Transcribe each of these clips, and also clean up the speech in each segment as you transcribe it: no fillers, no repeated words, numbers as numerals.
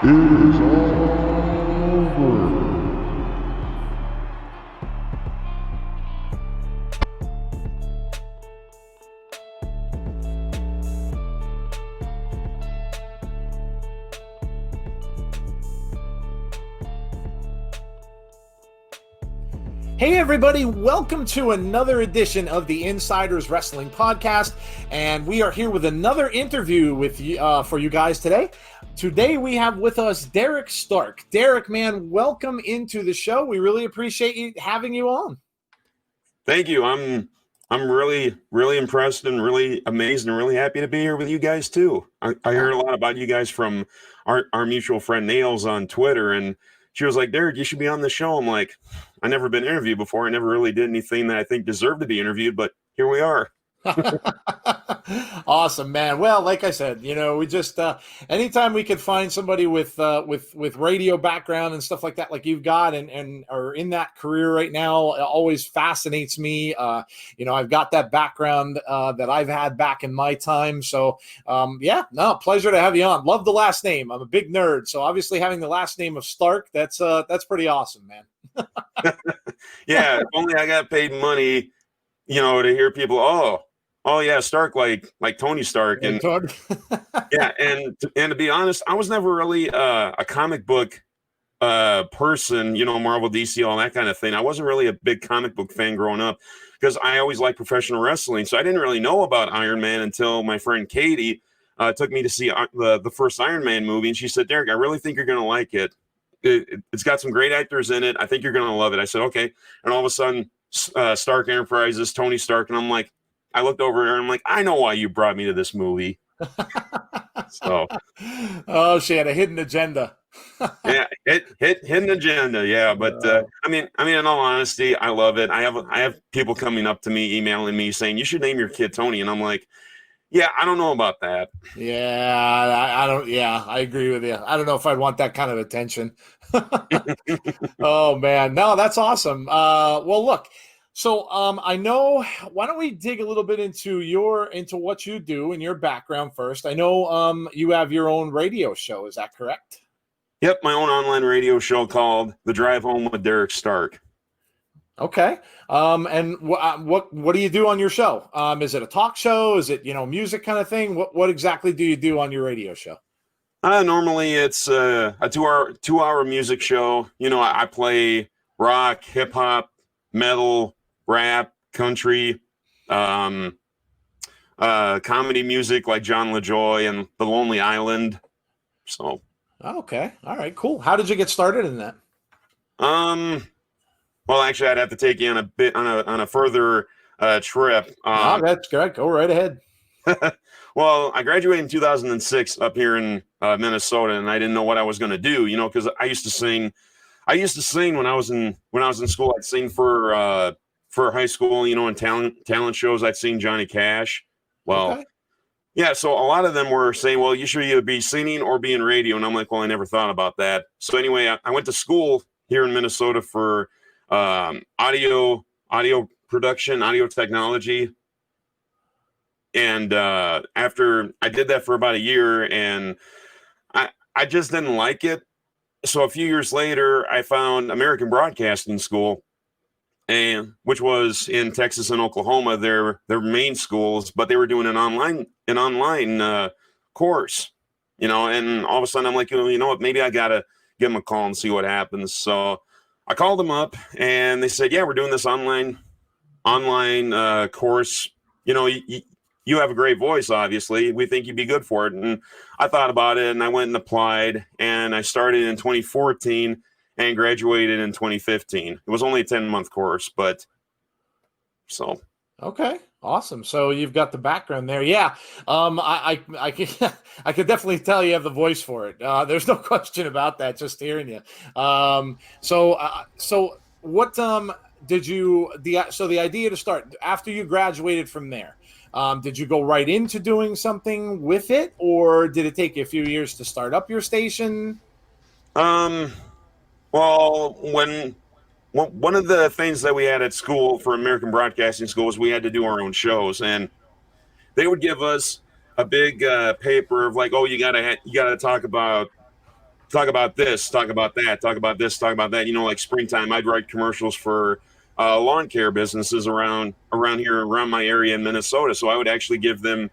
It is over. Hey everybody, welcome to another edition of the Insiders Wrestling Podcast, and we are here with another interview with you, for you guys today. Today we have with us Derek Stark. Derek, man, welcome into the show. We really appreciate you having you on. Thank you. I'm really impressed and really amazed and really happy to be here with you guys too. I heard a lot about you guys from our mutual friend Nails on Twitter, and she was like, Derek, you should be on the show. I'm like, I never been interviewed before. I never really did anything that I think deserved to be interviewed, but here we are. Awesome, man. Well, like I said, we just anytime we could find somebody with radio background and stuff like that, like you've got, and are in that career right now, it always fascinates me. I've got that background that I've had back in my time. So, pleasure to have you on. Love the last name. I'm a big nerd, so obviously having the last name of Stark, that's pretty awesome, man. Yeah, if only I got paid money, to hear people, oh yeah, Stark, like Tony Stark, and yeah, and to be honest, I was never really a comic book person, Marvel, DC, all that kind of thing. I wasn't really a big comic book fan growing up because I always liked professional wrestling, so I didn't really know about Iron Man until my friend Katie took me to see the first Iron Man movie, and she said, Derek, I really think you're gonna like it. It's got some great actors in it. I think you're gonna love it. I said, okay, and all of a sudden, Stark Enterprises, Tony Stark, and I'm like, I looked over there and I'm like, I know why you brought me to this movie. So, oh, she had a hidden agenda. Yeah, hidden agenda. Yeah, but I mean, in all honesty, I love it. I have people coming up to me, emailing me, saying you should name your kid Tony, and I'm like, yeah, I don't know about that. Yeah, I don't. Yeah, I agree with you. I don't know if I'd want that kind of attention. Oh man, no, that's awesome. Well, look. So I know, why don't we dig a little bit into what you do and your background first? I know you have your own radio show, is that correct? Yep, my own online radio show called The Drive Home with Derek Stark. Okay. And what do you do on your show? Is it a talk show? Is it, music kind of thing? What exactly do you do on your radio show? Normally it's a 2-hour music show. I play rock, hip hop, metal, rap, country, comedy music like John LaJoy and The Lonely Island. So, okay, all right, cool. How did you get started in that? Well, actually, I'd have to take you on a further trip. That's correct. Go right ahead. Well, I graduated in 2006 up here in Minnesota, and I didn't know what I was going to do. Because I used to sing. I used to sing when I was in school. I'd sing for high school, in talent shows. I'd sing Johnny Cash. Well, okay. Yeah, so a lot of them were saying, well, you should either be singing or be in radio. And I'm like, well, I never thought about that. So anyway, I went to school here in Minnesota for audio production, audio technology. And after I did that for about a year, and I just didn't like it. So a few years later, I found American Broadcasting School, and which was in Texas and Oklahoma, their main schools, but they were doing an online course, and all of a sudden I'm like, you know what, maybe I gotta give them a call and see what happens. So I called them up, and they said, yeah, we're doing this online course. You have a great voice, obviously. We think you'd be good for it. And I thought about it, and I went and applied, and I started in 2014 and graduated in 2015. It was only a 10-month course, but so. Okay, awesome. So you've got the background there. Yeah, I could definitely tell you have the voice for it. There's no question about that, just hearing you. So what did you, the idea to start, after you graduated from there, did you go right into doing something with it, or did it take you a few years to start up your station? Well, one of the things that we had at school for American Broadcasting School was we had to do our own shows, and they would give us a big paper of like, oh, you gotta talk about talk about this, talk about that, talk about this, talk about that. You know, like springtime, I'd write commercials for lawn care businesses around here, around my area in Minnesota. So I would actually give them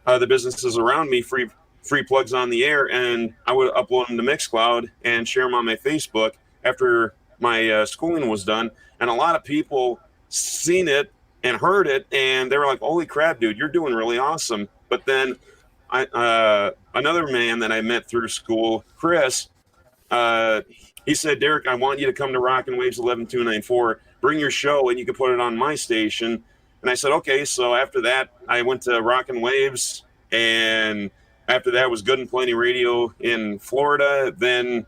the businesses around me free plugs on the air, and I would upload them to Mixcloud and share them on my Facebook after my schooling was done. And a lot of people seen it and heard it, and they were like, "Holy crap, dude, you're doing really awesome." But then another man that I met through school, Chris, he said, "Derek, I want you to come to Rockin' Waves 11294. Bring your show, and you can put it on my station." And I said, "Okay." So after that, I went to Rockin' Waves, and after that was Good and Plenty Radio in Florida, then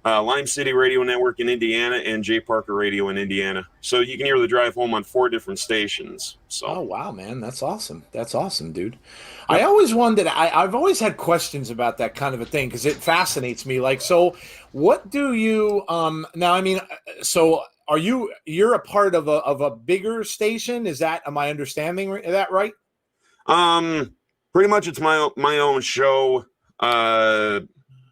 Lime City Radio Network in Indiana, and Jay Parker Radio in Indiana. So you can hear the drive home on 4 different stations. So. Oh, wow, man. That's awesome. That's awesome, dude. Yep. I always wondered, I've always had questions about that kind of a thing because it fascinates me. Like, so what do you, now, I mean, so you're a part of a bigger station? Am I understanding that right? Pretty much it's my own show.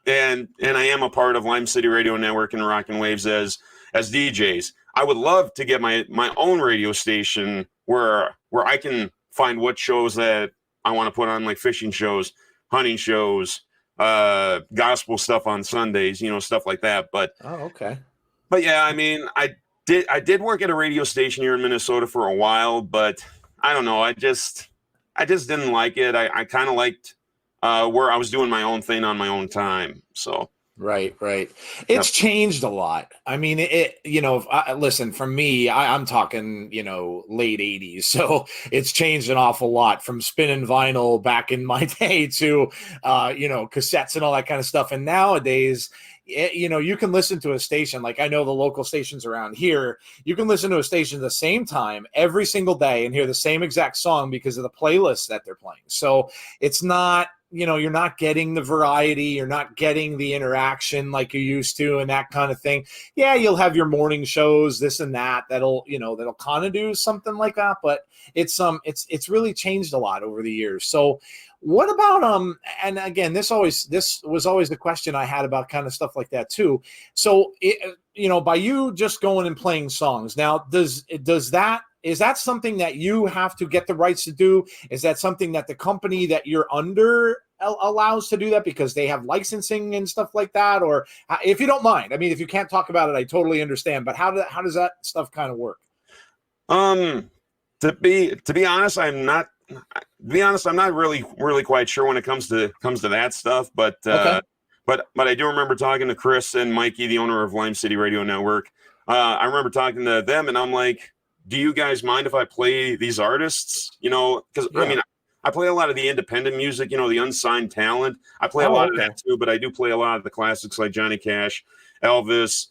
And I am a part of Lime City Radio Network and Rockin' Waves as DJs. I would love to get my own radio station where I can find what shows that I want to put on, like fishing shows, hunting shows, gospel stuff on Sundays, you know, stuff like that. But okay. But yeah, I mean, I did work at a radio station here in Minnesota for a while, but I don't know, I just didn't like it. I kind of liked where I was doing my own thing on my own time. So right. It's changed a lot. I mean, listen, for me, I'm talking, late 80s. So it's changed an awful lot from spinning vinyl back in my day to, cassettes and all that kind of stuff. And nowadays, you can listen to a station, like I know the local stations around here, you can listen to a station at the same time every single day and hear the same exact song because of the playlists that they're playing. So it's not, you're not getting the variety, you're not getting the interaction like you used to and that kind of thing. Yeah, you'll have your morning shows, this and that'll kind of do something like that, but it's really changed a lot over the years. So what about and again, this was always the question I had about kind of stuff like that too. So by you just going and playing songs now, is that something that you have to get the rights to do? Is that something that the company that you're under allows to do that because they have licensing and stuff like that? Or if you don't mind, I mean, if you can't talk about it, I totally understand. But how does that stuff kind of work? To be honest, I'm not really quite sure when it comes to that stuff. But okay. But I do remember talking to Chris and Mikey, the owner of Lime City Radio Network. I remember talking to them, and I'm like, do you guys mind if I play these artists? Because I mean, I play a lot of the independent music, the unsigned talent. I play a lot of that too, but I do play a lot of the classics like Johnny Cash, Elvis,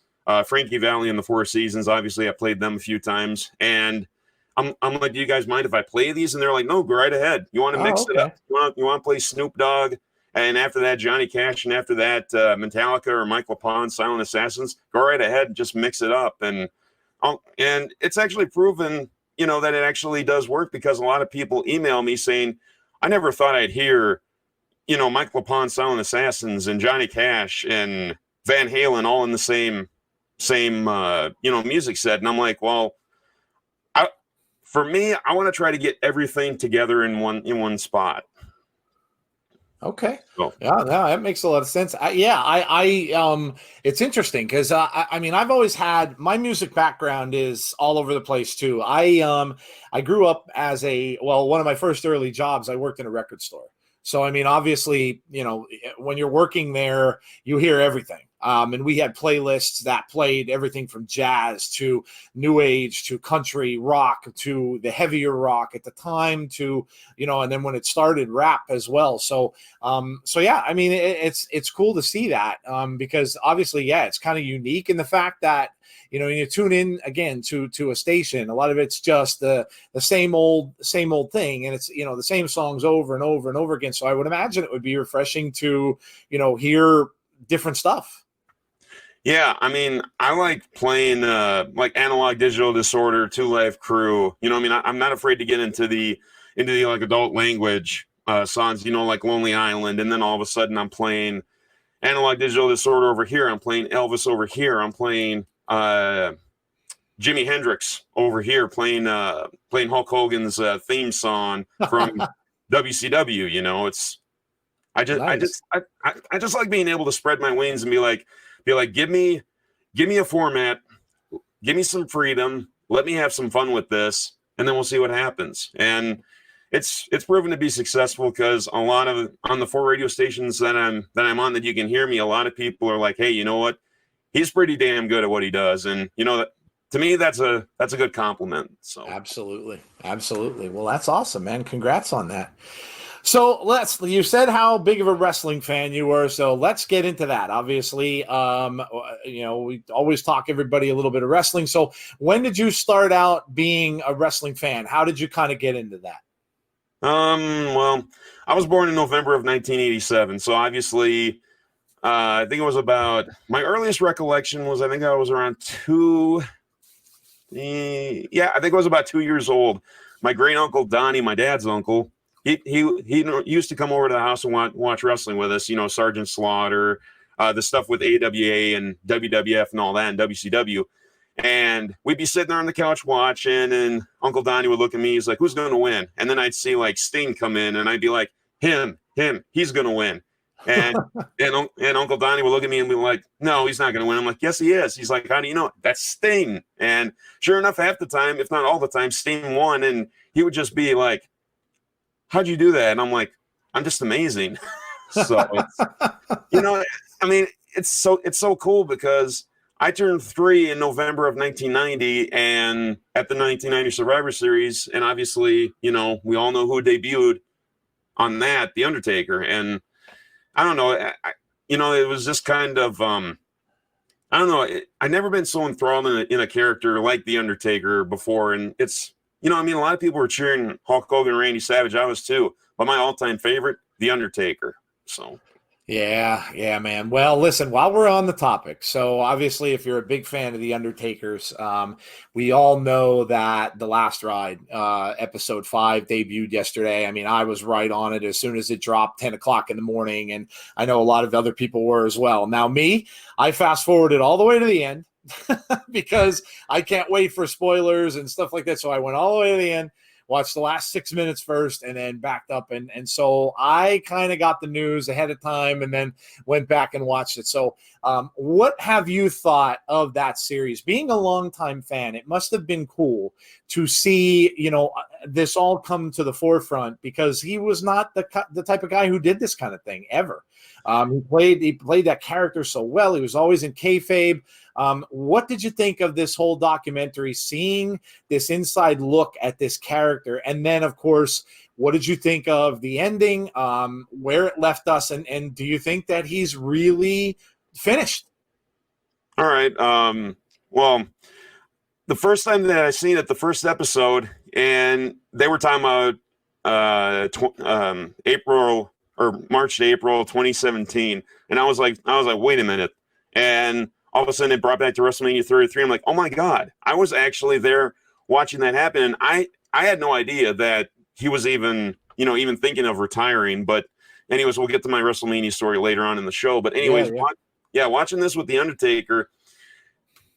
Frankie Valli and the Four Seasons. Obviously, I played them a few times. And I'm like, do you guys mind if I play these? And they're like, no, go right ahead. You want to mix it up? You want to play Snoop Dogg? And after that, Johnny Cash. And after that, Metallica or Mike LePond, Silent Assassins. Go right ahead and just mix it up. And it's actually proven, that it actually does work because a lot of people email me saying, I never thought I'd hear, Mike LePond, Silent Assassins and Johnny Cash and Van Halen all in the same music set. And I'm like, well, for me, I want to try to get everything together in one spot. Okay. So. Yeah, no, that makes a lot of sense. It's interesting because I mean, I've always had my music background is all over the place too. I grew up as one of my first early jobs, I worked in a record store. So, I mean, obviously, when you're working there, you hear everything. And we had playlists that played everything from jazz to new age to country rock to the heavier rock at the time to, and then when it started rap as well. So yeah, I mean, it's cool to see that because obviously, yeah, it's kind of unique in the fact that, when you tune in again to a station, a lot of it's just the same old thing. And it's, the same songs over and over and over again. So I would imagine it would be refreshing to, hear different stuff. Yeah, I mean, I like playing like Analog Digital Disorder, Two Live Crew. I'm not afraid to get into the like adult language songs, like Lonely Island, and then all of a sudden I'm playing, Analog Digital Disorder over here. I'm playing Elvis over here. I'm playing Jimi Hendrix over here, playing Hulk Hogan's theme song from WCW. You know, I just like being able to spread my wings and be like, give me a format, give me some freedom, let me have some fun with this, and then we'll see what happens. And it's proven to be successful, because a lot of on the 4 radio stations that I'm on that you can hear me, a lot of people are like, hey, you know what? He's pretty damn good at what he does. And you know, that to me, that's a good compliment. So absolutely. Well, that's awesome, man. Congrats on that. So you said how big of a wrestling fan you were. So let's get into that. Obviously, you know, we always talk everybody a little bit of wrestling. So when did you start out being a wrestling fan? How did you kind of get into that? Well, I was born in November of 1987. So obviously, I think it was about, my earliest recollection was, I think I was around I think it was about 2 years old. My great uncle Donnie, my dad's uncle, he used to come over to the house and watch wrestling with us. You know, Sergeant Slaughter, the stuff with AWA and WWF and all that, and WCW. And we'd be sitting there on the couch watching, and Uncle Donnie would look at me. He's like, "Who's going to win?" And then I'd see like Sting come in, and I'd be like, "Him, he's going to win." And and Uncle Donnie would look at me and be like, "No, he's not going to win." I'm like, "Yes, he is." He's like, "How do you know?" "That's Sting." And sure enough, half the time, if not all the time, Sting won. And he would just be like, "How'd you do that?" And I'm like, "I'm just amazing." So it's, you know, I mean, it's so cool, because I turned 3 in November of 1990, and at the 1990 Survivor Series, and obviously, you know, we all know who debuted on that, The Undertaker. And I don't know, you know, it was just kind of, I don't know, I've never been so enthralled in a character like The Undertaker before. And it's, you know, I mean, a lot of people were cheering Hulk Hogan and Randy Savage. I was too, but my all-time favorite, The Undertaker. So. Yeah, man. Well, listen, while we're on the topic, so obviously if you're a big fan of The Undertaker's, we all know that The Last Ride, episode 5 debuted yesterday. I mean, I was right on it as soon as it dropped, 10 o'clock in the morning, and I know a lot of other people were as well. Now I fast forwarded all the way to the end because I can't wait for spoilers and stuff like that. So I went all the way to the end, watched the last 6 minutes first, and then backed up. And so I kind of got the news ahead of time and then went back and watched it. So what have you thought of that series? Being a longtime fan, it must have been cool to see, you know, this all come to the forefront, because he was not the type of guy who did this kind of thing ever. He played that character so well. He was always in kayfabe. What did you think of this whole documentary, seeing this inside look at this character? And then, of course, what did you think of the ending, where it left us? And do you think that he's really finished? All right. Well, the first time that I seen it, the first episode, and they were talking about April or March to April 2017. And I was like, wait a minute. And all of a sudden it brought back to WrestleMania 33. I'm like, oh my God, I was actually there watching that happen. And I had no idea that he was even thinking of retiring. But anyways, we'll get to my WrestleMania story later on in the show. But anyways, watching this with The Undertaker,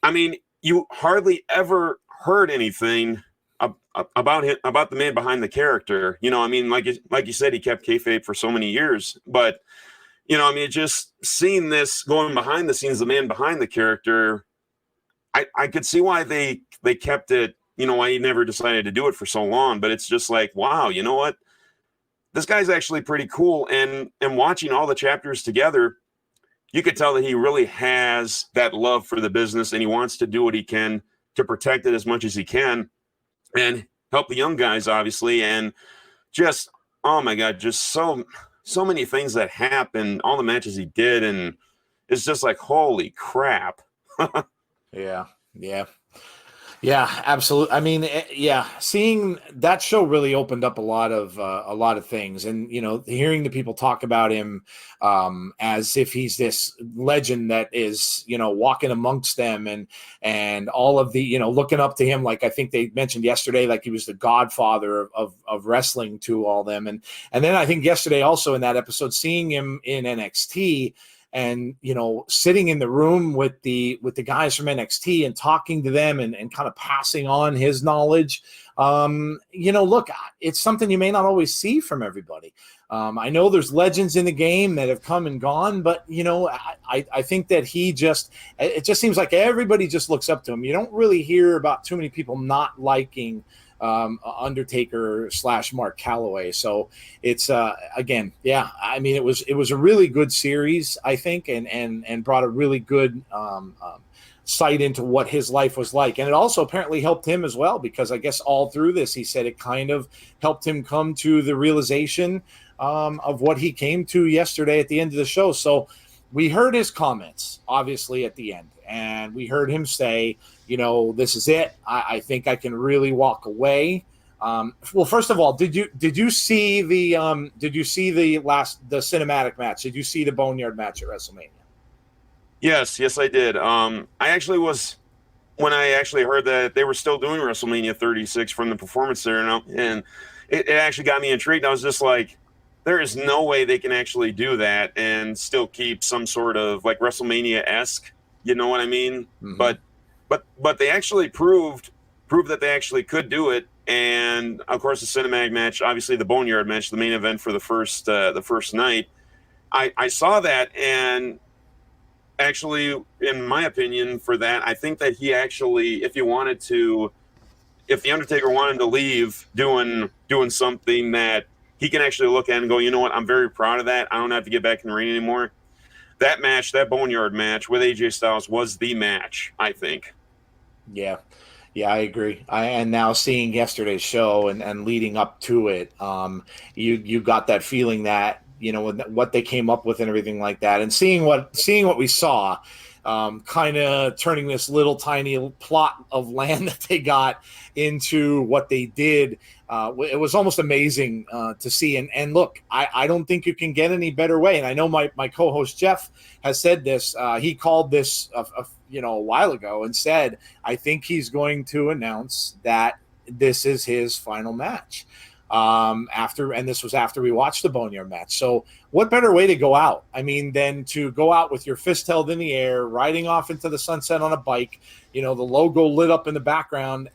I mean, you hardly ever heard anything about him, about the man behind the character. You know, I mean, like you said, he kept kayfabe for so many years, but you know, I mean, just seeing this going behind the scenes, the man behind the character, I could see why they kept it, you know, why he never decided to do it for so long. But it's just like, wow, you know what? This guy's actually pretty cool. And watching all the chapters together, you could tell that he really has that love for the business, and he wants to do what he can to protect it as much as he can and help the young guys, obviously. And just, oh my God, just so many things that happened, all the matches he did, and it's just like, holy crap. Yeah, absolutely. I mean, seeing that show really opened up a lot of things, and you know, hearing the people talk about him as if he's this legend that is, you know, walking amongst them, and all of the, you know, looking up to him, like I think they mentioned yesterday, like he was the godfather of wrestling to all them, and then I think yesterday also in that episode, seeing him in NXT. and sitting in the room with the guys from NXT and talking to them and kind of passing on his knowledge. Look, it's something you may not always see from everybody. I know there's legends in the game that have come and gone, but I think that it just seems like everybody just looks up to him. You don't really hear about too many people not liking Undertaker / Mark Calloway. So it's again, yeah, I mean, it was a really good series, I think, and brought a really good sight into what his life was like. And it also apparently helped him as well, because I guess all through this, he said it kind of helped him come to the realization of what he came to yesterday at the end of the show. So we heard his comments, obviously, at the end, and we heard him say, this is it. I think I can really walk away. Well, first of all, did you see the cinematic match? Did you see the Boneyard match at WrestleMania? Yes, I did. I actually was, when I actually heard that they were still doing WrestleMania 36 from the Performance Center, and it actually got me intrigued. I was just like, there is no way they can actually do that and still keep some sort of like WrestleMania-esque, you know what I mean? Mm-hmm. But they actually proved that they actually could do it. And of course, the cinematic match, obviously the Boneyard match, the main event for the first night. I saw that, and actually, in my opinion, for that, I think that he actually, if the Undertaker wanted to leave doing something that he can actually look at and go, you know what, I'm very proud of that. I don't have to get back in the ring anymore. That match, that Boneyard match with AJ Styles was the match, I think. Yeah, I agree. And now seeing yesterday's show and leading up to it, you got that feeling that, what they came up with and everything like that, and seeing what we saw, kind of turning this little tiny plot of land that they got into what they did. It was almost amazing to see. And look, I don't think you can get any better way. And I know my co-host Jeff has said this. He called this a while ago and said, I think he's going to announce that this is his final match. And this was after we watched the Boneyard match. So what better way to go out? I mean, than to go out with your fist held in the air, riding off into the sunset on a bike, the logo lit up in the background,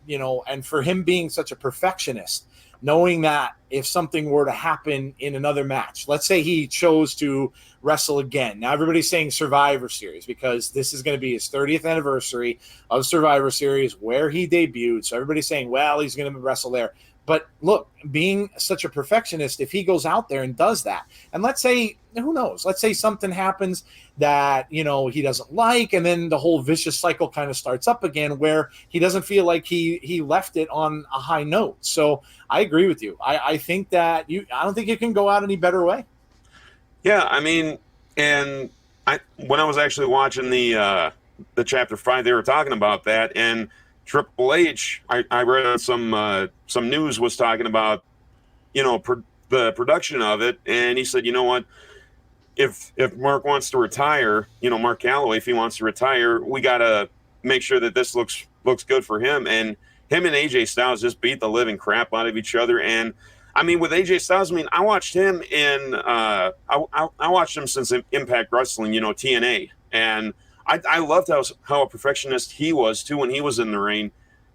and for him being such a perfectionist, knowing that if something were to happen in another match, let's say he chose to wrestle again. Now everybody's saying Survivor Series, because this is going to be his 30th anniversary of Survivor Series where he debuted. So everybody's saying, well, he's going to wrestle there. But look, being such a perfectionist, if he goes out there and does that, and let's say, who knows, let's say something happens that, he doesn't like, and then the whole vicious cycle kind of starts up again where he doesn't feel like he left it on a high note. So I agree with you. I think that I don't think you can go out any better way. Yeah, I mean, and when I was actually watching the Chapter 5, they were talking about that, and Triple H, I read on some news was talking about, the production of it, and he said, you know what, if Mark wants to retire, Mark Calloway, if he wants to retire, we got to make sure that this looks good for him. And him and AJ Styles just beat the living crap out of each other. And I mean, with AJ Styles, I watched him I watched him since Impact Wrestling, TNA, and I loved how a perfectionist he was too when he was in the ring.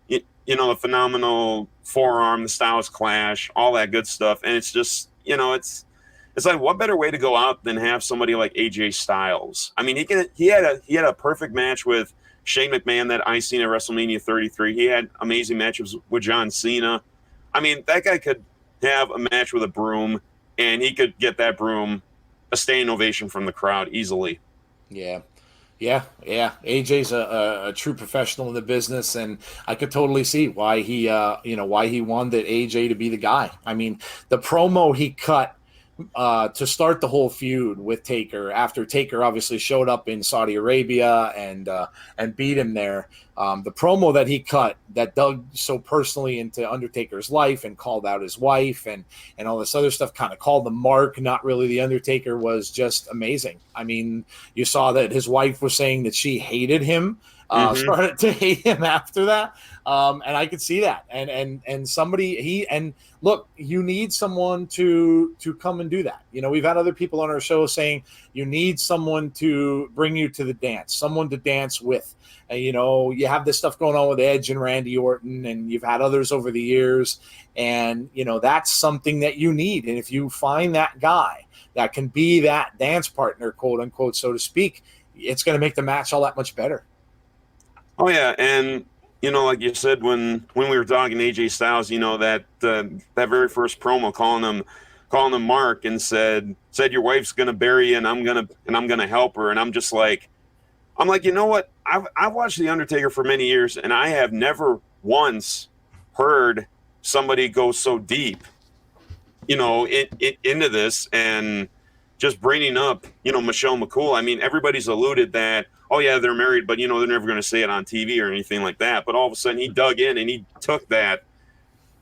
The phenomenal forearm, the Styles Clash, all that good stuff. And it's just, it's like, what better way to go out than have somebody like AJ Styles? I mean, he had a perfect match with Shane McMahon that I seen at WrestleMania 33. He had amazing matches with John Cena. I mean, that guy could have a match with a broom, and he could get that broom a standing ovation from the crowd easily. Yeah. AJ's a true professional in the business, and I could totally see why he wanted AJ to be the guy. I mean, the promo he cut to start the whole feud with Taker, after Taker obviously showed up in Saudi Arabia and beat him there. The promo that he cut that dug so personally into Undertaker's life and called out his wife and all this other stuff, kind of called the Mark, not really the Undertaker, was just amazing. I mean, you saw that his wife was saying that she hated him Mm-hmm. started to hate him after that. And I could see that. And somebody look, you need someone to come and do that. You know, we've had other people on our show saying you need someone to bring you to the dance, someone to dance with. You know, you have this stuff going on with Edge and Randy Orton, and you've had others over the years. And, you know, that's something that you need. And if you find that guy that can be that dance partner, quote unquote, so to speak, it's going to make the match all that much better. Oh, yeah. And, you know, like you said, when we were talking AJ Styles, you know, that very first promo calling him Mark and said your wife's going to bury you and I'm going to help her. And I'm like, you know what? I've watched The Undertaker for many years, and I have never once heard somebody go so deep, you know, into this and just bringing up, you know, Michelle McCool. I mean, everybody's alluded that, oh, yeah, they're married, but, you know, they're never going to say it on TV or anything like that. But all of a sudden he dug in and he took that,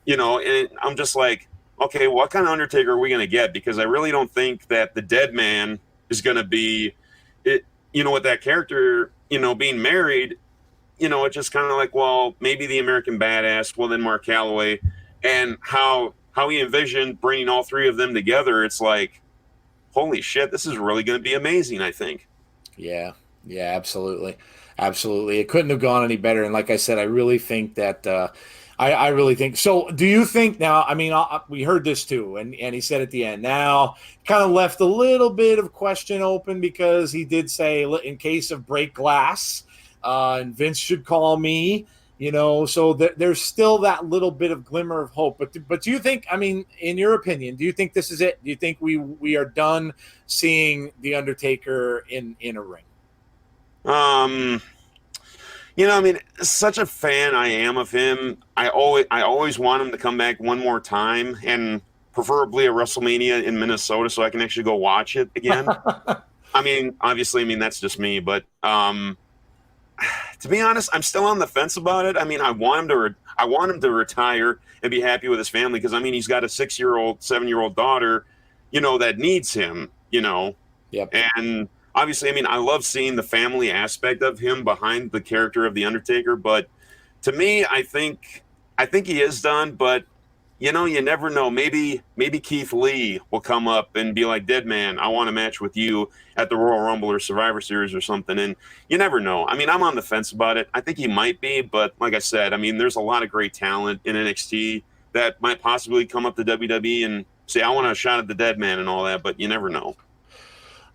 you know, and I'm just like, okay, what kind of Undertaker are we going to get? Because I really don't think that the dead man is going to be it. You know, with that character, you know, being married, you know, it's just kind of like, well, maybe the American Badass, well, then Mark Calloway, and how he envisioned bringing all three of them together. It's like, holy shit, this is really going to be amazing, I think. Yeah, absolutely. Absolutely. It couldn't have gone any better. And like I said, I really think that I really think so. Do you think now? I mean, we heard this too, and he said at the end. Now, kind of left a little bit of question open because he did say, in case of break glass, and Vince should call me. You know, so there's still that little bit of glimmer of hope. But do you think? I mean, in your opinion, do you think this is it? Do you think we are done seeing the Undertaker in a ring? You know, I mean, such a fan I am of him. I always want him to come back one more time, and preferably a WrestleMania in Minnesota, so I can actually go watch it again. I mean, obviously, that's just me, but to be honest, I'm still on the fence about it. I mean, I want him to retire and be happy with his family because I mean, he's got a 6-year-old, 7-year-old daughter, you know, that needs him. You know, yep. And obviously, I mean, I love seeing the family aspect of him behind the character of The Undertaker. But to me, I think he is done. But, you know, you never know. Maybe Keith Lee will come up and be like, Dead Man, I want a match with you at the Royal Rumble or Survivor Series or something. And you never know. I mean, I'm on the fence about it. I think he might be. But like I said, I mean, there's a lot of great talent in NXT that might possibly come up to WWE and say, I want a shot at the Dead Man and all that. But you never know.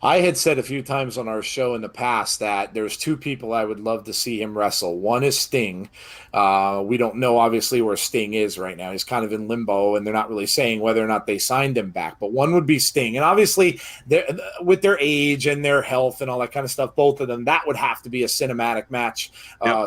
I had said a few times on our show in the past that there's two people I would love to see him wrestle. One is Sting. We don't know, obviously, where Sting is right now. He's kind of in limbo, and they're not really saying whether or not they signed him back. But one would be Sting. And obviously, with their age and their health and all that kind of stuff, both of them, that would have to be a cinematic match,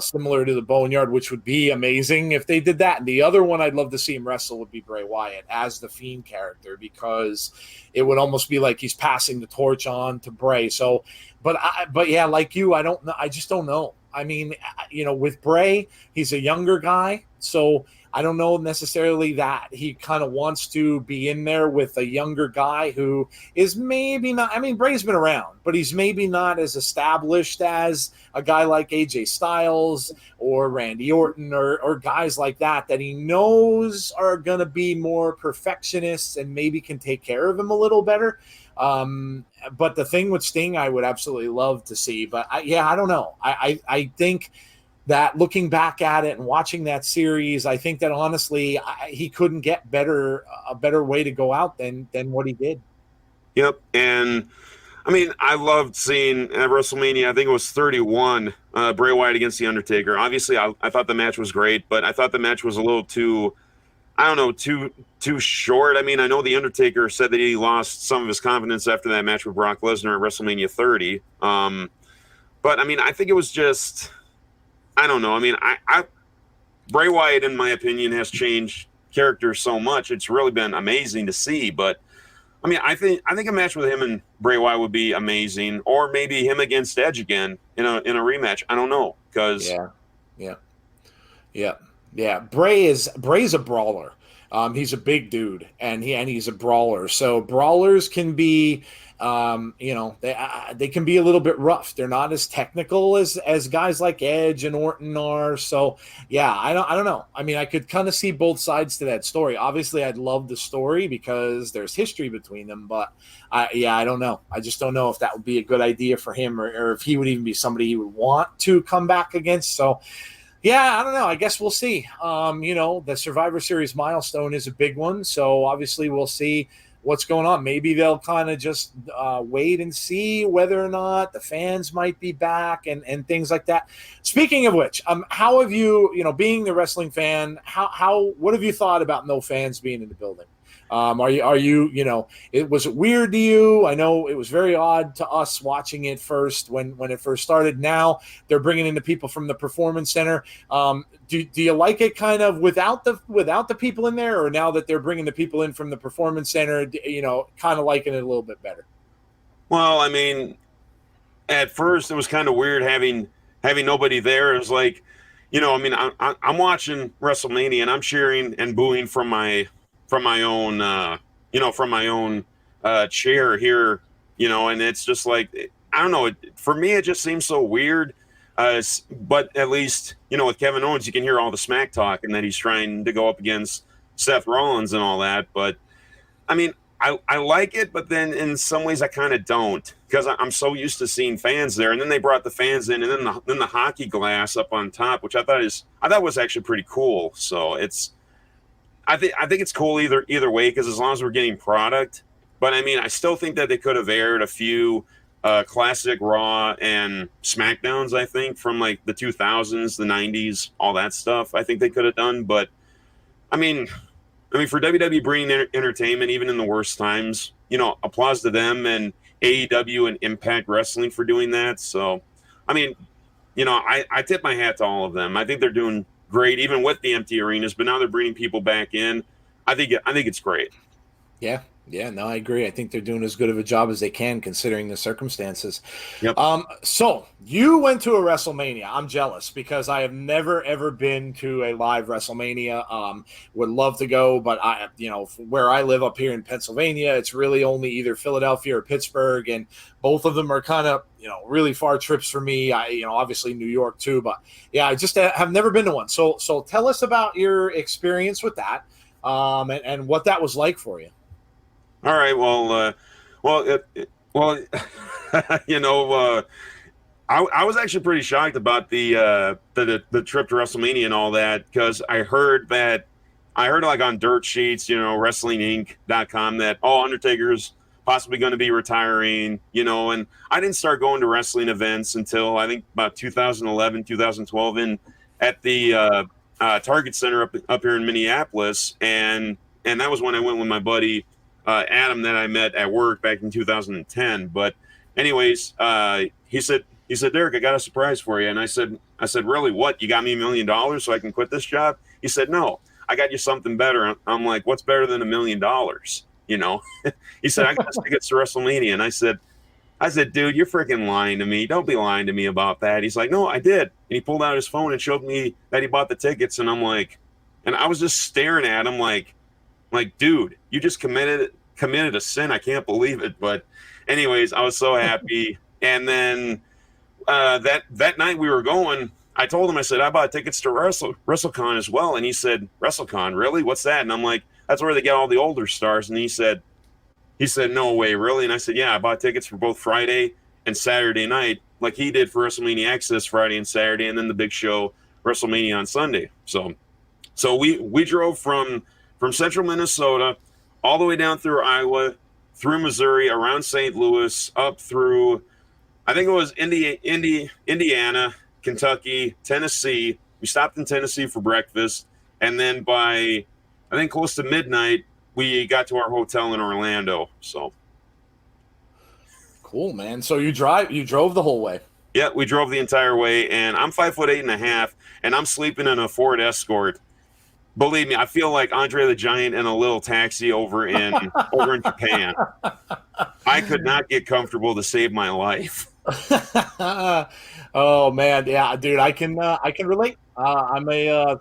similar to the Boneyard, which would be amazing if they did that. And the other one I'd love to see him wrestle would be Bray Wyatt as the Fiend character, because it would almost be like he's passing the torch on to Bray. So, but yeah, like you, I don't know. I just don't know. I mean, you know, with Bray, he's a younger guy, so I don't know necessarily that he kind of wants to be in there with a younger guy who is maybe not. I mean, Bray's been around, but he's maybe not as established as a guy like AJ Styles or Randy Orton or guys like that he knows are going to be more perfectionists and maybe can take care of him a little better. But the thing with Sting, I would absolutely love to see. But I don't know. I think that looking back at it and watching that series, I think that honestly, he couldn't get a better way to go out than what he did. Yep. And I mean, I loved seeing at WrestleMania, I think it was 31, Bray Wyatt against The Undertaker. Obviously, I thought the match was great, but I thought the match was a little too, I don't know, too short. I mean, I know The Undertaker said that he lost some of his confidence after that match with Brock Lesnar at WrestleMania 30. But I mean, I think it was just, I don't know. I mean, Bray Wyatt, in my opinion, has changed character so much. It's really been amazing to see. But I mean, I think a match with him and Bray Wyatt would be amazing, or maybe him against Edge again in a rematch. I don't know, because yeah. Bray's a brawler. He's a big dude, and he's a brawler. So brawlers can be, they can be a little bit rough. They're not as technical as guys like Edge and Orton are. So yeah, I don't know. I mean, I could kind of see both sides to that story. Obviously, I'd love the story because there's history between them, but I don't know. I just don't know if that would be a good idea for him, or if he would even be somebody he would want to come back against. So yeah, I don't know. I guess we'll see. The Survivor Series milestone is a big one, so obviously we'll see what's going on. Maybe they'll kind of just wait and see whether or not the fans might be back and things like that. Speaking of which, how have you, being the wrestling fan, what have you thought about no fans being in the building? Was it weird to you? I know it was very odd to us watching it first when it first started. Now they're bringing in the people from the Performance Center. Do you like it kind of without the people in there, or now that they're bringing the people in from the Performance Center, kind of liking it a little bit better? Well, I mean, at first it was kind of weird having nobody there. It was like, I'm watching WrestleMania and I'm cheering and booing from my own chair here, and it's just like, I don't know. For me, it just seems so weird. But at least, with Kevin Owens, you can hear all the smack talk and that he's trying to go up against Seth Rollins and all that. But I mean, I like it, but then in some ways I kind of don't, because I'm so used to seeing fans there. And then they brought the fans in, and then the hockey glass up on top, which I thought was actually pretty cool. So I think it's cool either way, because as long as we're getting product. But I mean, I still think that they could have aired a few classic Raw and SmackDowns, I think, from like the 2000s, the 90s, all that stuff. I think they could have done. But I mean, for WWE bringing entertainment even in the worst times, applause to them, and AEW and Impact Wrestling for doing that. So, I mean, I tip my hat to all of them. I think they're doing great, even with the empty arenas. But now they're bringing people back in. I think it's great. Yeah, no, I agree. I think they're doing as good of a job as they can considering the circumstances. Yep. So you went to a WrestleMania. I'm jealous because I have never ever been to a live WrestleMania. Would love to go, but where I live up here in Pennsylvania, it's really only either Philadelphia or Pittsburgh, and both of them are kind of really far trips for me. Obviously New York too, but yeah, I just have never been to one. So tell us about your experience with that, and what that was like for you. All right. Well, I was actually pretty shocked about the trip to WrestleMania and all that, because I heard like on dirt sheets, WrestlingInc.com, that Undertaker's possibly going to be retiring, and I didn't start going to wrestling events until I think about 2011, 2012 at the Target Center up here in Minneapolis, and that was when I went with my buddy Adam that I met at work back in 2010. But anyways, he said, Derek, I got a surprise for you. And I said, really? What? You got me $1 million so I can quit this job? He said, no, I got you something better. I'm like, what's better than $1 million? He said, I got tickets to WrestleMania. And I said, dude, you're freaking lying to me. Don't be lying to me about that. He's like, no, I did. And he pulled out his phone and showed me that he bought the tickets. And I'm like, and I was just staring at him like, dude, you just committed a sin. I can't believe it. But anyways, I was so happy. And then that night we were going, I told him, I said, I bought tickets to WrestleCon as well. And he said, WrestleCon, really? What's that? And I'm like, that's where they get all the older stars. And he said, no way, really? And I said, yeah, I bought tickets for both Friday and Saturday night, like he did for WrestleMania Access Friday and Saturday, and then the big show WrestleMania on Sunday. So we drove from central Minnesota all the way down through Iowa, through Missouri, around St. Louis, up through, I think it was Indiana, Kentucky, Tennessee. We stopped in Tennessee for breakfast. And then by, I think, close to midnight, we got to our hotel in Orlando. So cool, man. So you drove the whole way? Yeah, we drove the entire way. And I'm 5'8.5", and I'm sleeping in a Ford Escort. Believe me, I feel like Andre the Giant in a little taxi over in Japan. I could not get comfortable to save my life. Oh man, yeah, dude, I can relate. I'm a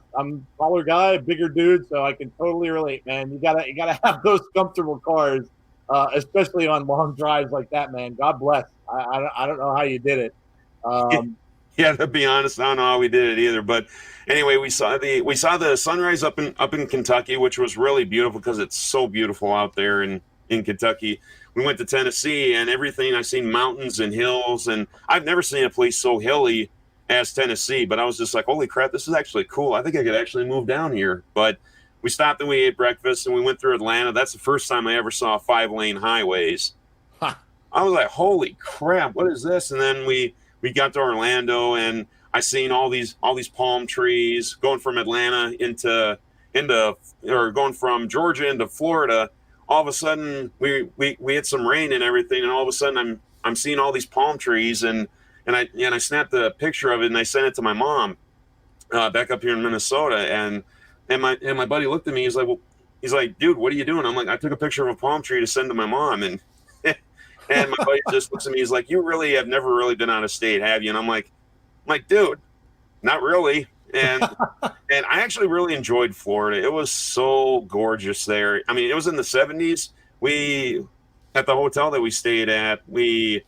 taller guy, bigger dude, so I can totally relate, man. You gotta have those comfortable cars, especially on long drives like that, man. God bless. I don't know how you did it. Um, Yeah, to be honest, I don't know how we did it either. But anyway, we saw the sunrise up in Kentucky, which was really beautiful because it's so beautiful out there in Kentucky. We went to Tennessee and everything. I seen mountains and hills, and I've never seen a place so hilly as Tennessee. But I was just like, holy crap, this is actually cool. I think I could actually move down here. But we stopped and we ate breakfast and we went through Atlanta. That's the first time I ever saw 5-lane highways. I was like, holy crap, what is this? And then we got to Orlando and I seen all these palm trees going from Atlanta into or going from Georgia into Florida. All of a sudden we had some rain and everything, and all of a sudden I'm seeing all these palm trees and I snapped a picture of it and I sent it to my mom back up here in Minnesota, and my buddy looked at me. He's like, dude, what are you doing? I'm like, I took a picture of a palm tree to send to my mom, and and my buddy just looks at me. He's like, you really have never really been out of state, have you? And I'm like, dude, not really. And and I actually really enjoyed Florida. It was so gorgeous there. I mean, it was in the 70s. We at the hotel that we stayed at, we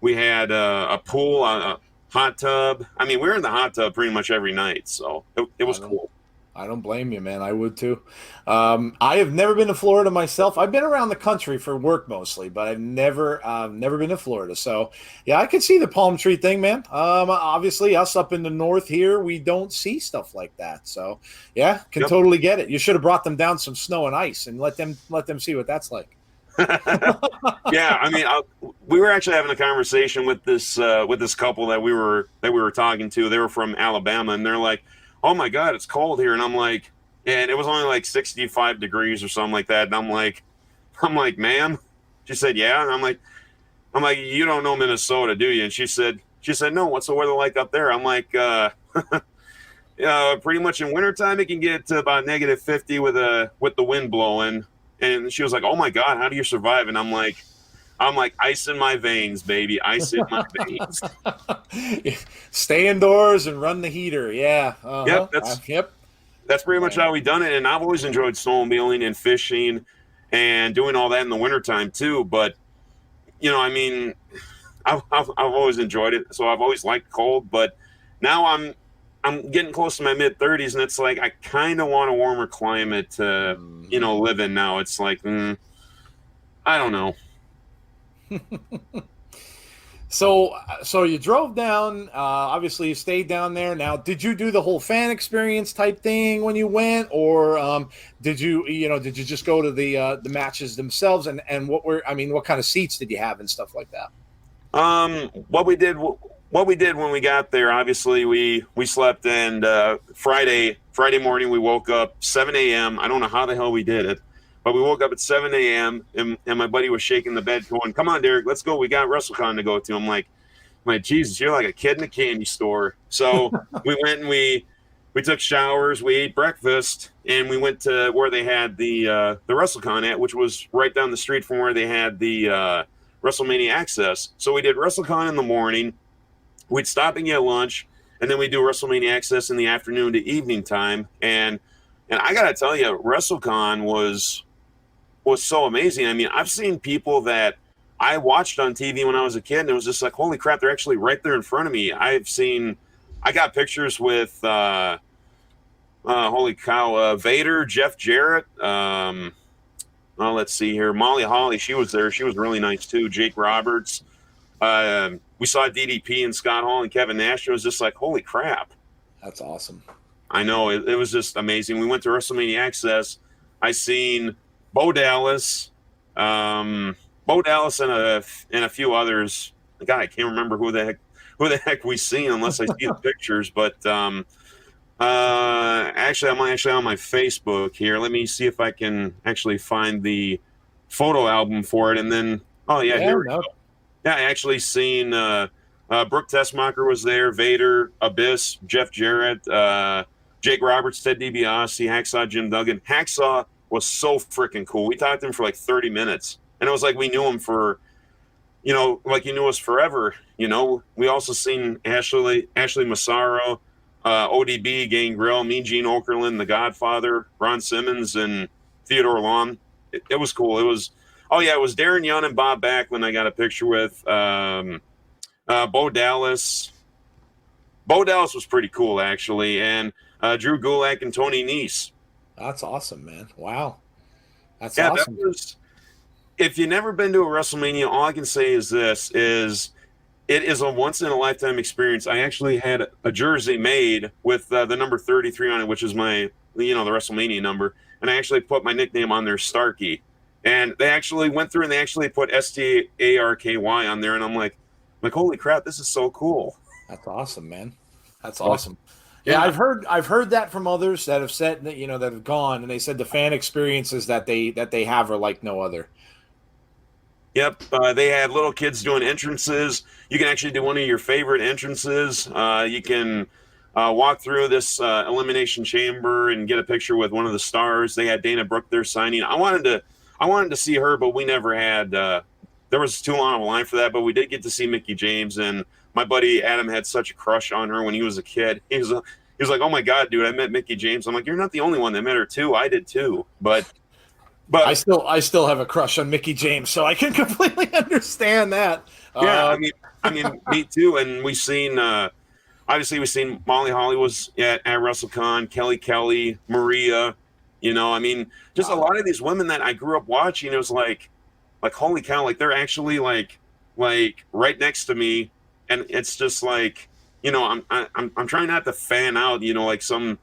had a pool, a hot tub. I mean, we were in the hot tub pretty much every night, so it was cool. I don't blame you, man. I would too. I have never been to Florida myself. I've been around the country for work mostly, but I've never been to Florida. So yeah, I can see the palm tree thing, man. Obviously, us up in the north here, we don't see stuff like that. So yeah, can totally get it. You should have brought them down some snow and ice and let them see what that's like. Yeah, I mean, we were actually having a conversation with this couple that we were talking to. They were from Alabama, and they're like, oh my God, it's cold here. And I'm like, and it was only like 65 degrees or something like that. And I'm like, ma'am? She said, yeah. And I'm like, you don't know Minnesota, do you? And she said, no, what's the weather like up there? I'm like, pretty much in wintertime, it can get to about -50 with the wind blowing. And she was like, oh my God, how do you survive? And I'm like, ice in my veins, baby. Ice in my veins. Stay indoors and run the heater. Yeah. Uh-huh. Yep. That's pretty much how we done it. And I've always enjoyed snowmobiling and fishing and doing all that in the wintertime too. But, I mean, I've always enjoyed it. So I've always liked cold. But now I'm getting close to my mid-30s, and it's like I kind of want a warmer climate to, live in now. It's like, I don't know. So you drove down. Obviously, you stayed down there. Now, did you do the whole fan experience type thing when you went, or did you just go to the matches themselves? And what kind of seats did you have and stuff like that? What we did when we got there, obviously we slept, and Friday morning we woke up 7 a.m. I don't know how the hell we did it. But we woke up at 7 a.m. and my buddy was shaking the bed going, come on, Derek, let's go. We got WrestleCon to go to. I'm like, Jesus, you're like a kid in a candy store. So we went and we took showers, we ate breakfast, and we went to where they had the WrestleCon at, which was right down the street from where they had the WrestleMania Access. So we did WrestleCon in the morning. We'd stop and get lunch, and then we'd do WrestleMania Access in the afternoon to evening time. And I got to tell you, WrestleCon was so amazing. I mean, I've seen people that I watched on TV when I was a kid, and it was just like, holy crap, they're actually right there in front of me. I got pictures with, holy cow, Vader, Jeff Jarrett. Let's see here. Molly Holly, she was there. She was really nice too. Jake Roberts. We saw DDP and Scott Hall and Kevin Nash. It was just like, holy crap. That's awesome. I know. It was just amazing. We went to WrestleMania Access. I seen Bo Dallas, and a few others. God, I can't remember who the heck we seen unless I see the pictures. But actually, I'm actually on my Facebook here. Let me see if I can actually find the photo album for it. And then, here we go. Yeah, I actually seen Brooke Tessmacher was there, Vader, Abyss, Jeff Jarrett, Jake Roberts, Ted DiBiase, Hacksaw Jim Duggan. Hacksaw was so freaking cool. We talked to him for like 30 minutes. And it was like we knew him for, like he knew us forever. We also seen Ashley Massaro, ODB, Gangrel, Mean Gene Okerlund, The Godfather, Ron Simmons, and Theodore Long. It was cool. It was, oh yeah, it was Darren Young and Bob Backlund I got a picture with. Bo Dallas. Bo Dallas was pretty cool, actually. And Drew Gulak and Tony Nese. That's awesome, man. Wow. That's yeah, awesome. That was, if you've never been to a WrestleMania, all I can say is this, it is a once-in-a-lifetime experience. I actually had a jersey made with the number 33 on it, which is my, the WrestleMania number. And I actually put my nickname on there, Starkey. And they actually went through and they actually put STARKY on there. And I'm like, holy crap, this is so cool. That's awesome, man. That's awesome. Yeah, I've heard that from others that have said that, that have gone, and they said the fan experiences that they have are like no other. Yep, they had little kids doing entrances. You can actually do one of your favorite entrances. You can walk through this elimination chamber and get a picture with one of the stars. They had Dana Brooke there signing. I wanted to see her, but we never had. There was too long of a line for that, but we did get to see Mickie James, and my buddy Adam had such a crush on her when he was a kid. He was like, "Oh my God, dude, I met Mickie James." I'm like, "You're not the only one that met her too. I did too." But I still have a crush on Mickie James, so I can completely understand that. Yeah, I mean, me too. And we've seen, obviously, Molly Holly was at WrestleCon, Kelly, Maria. Just a lot of these women that I grew up watching. It was like holy cow, like they're actually like right next to me, and it's just like, I'm trying not to fan out, like some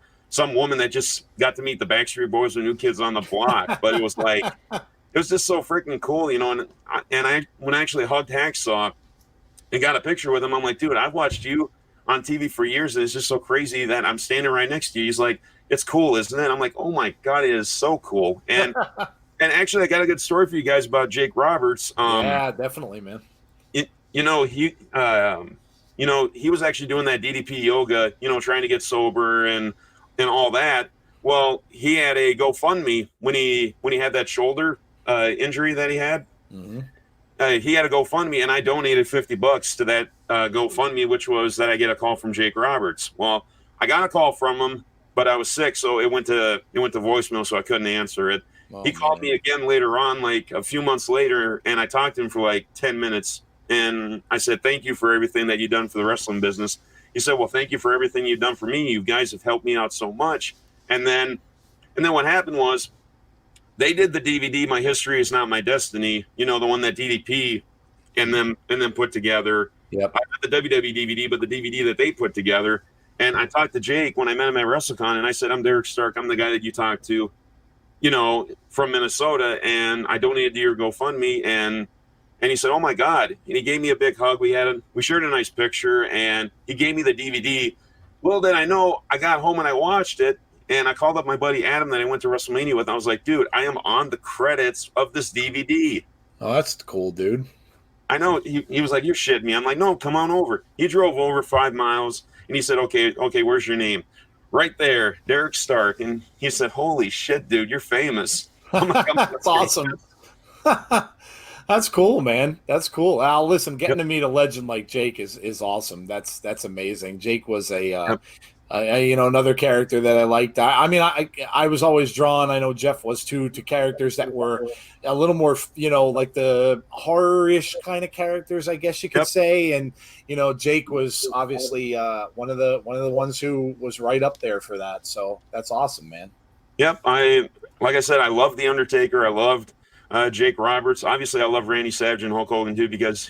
woman that just got to meet the Backstreet Boys or New Kids on the Block, but it was like, it was just so freaking cool, and I when I actually hugged Hacksaw and got a picture with him, I'm like, dude, I've watched you on TV for years, and it's just so crazy that I'm standing right next to you. He's like, it's cool, isn't it? I'm like, oh my God, it is so cool. And and actually, I got a good story for you guys about Jake Roberts. Yeah, definitely, man. He was actually doing that DDP yoga, trying to get sober and all that. Well, he had a GoFundMe when he had that shoulder injury that he had. Mm-hmm. He had a GoFundMe, and I donated $50 to that GoFundMe, which was that I get a call from Jake Roberts. Well, I got a call from him, but I was sick, so it went to voicemail, so I couldn't answer it. Oh, he called me again later on, like a few months later, and I talked to him for like 10 minutes. And I said, thank you for everything that you've done for the wrestling business. He said, well, thank you for everything you've done for me. You guys have helped me out so much. And then what happened was they did the DVD, My History Is Not My Destiny, the one that DDP and them put together. Yep. I got the WWE DVD, but the DVD that they put together. And I talked to Jake when I met him at WrestleCon, and I said, I'm Derek Stark. I'm the guy that you talked to, from Minnesota, and I donated to your GoFundMe, and he said, oh my God. And he gave me a big hug. We shared a nice picture, and he gave me the DVD. Little did I know, I got home and I watched it, and I called up my buddy Adam that I went to WrestleMania with. And I was like, dude, I am on the credits of this DVD. Oh, that's cool, dude. I know. He was like, you're shitting me. I'm like, no, come on over. He drove over 5 miles, and he said, okay, where's your name? Right there, Derek Stark. And he said, holy shit, dude, you're famous. That's awesome. That's cool, man. That's cool. Listen, getting to meet a legend like Jake is awesome. That's amazing. Jake was another character that I liked. I was always drawn, I know Jeff was too, to characters that were a little more, like the horror-ish kind of characters, I guess you could say. And Jake was obviously one of the ones who was right up there for that. So that's awesome, man. Yep. Like I said, I loved The Undertaker. I loved Jake Roberts. Obviously, I love Randy Savage and Hulk Hogan too, because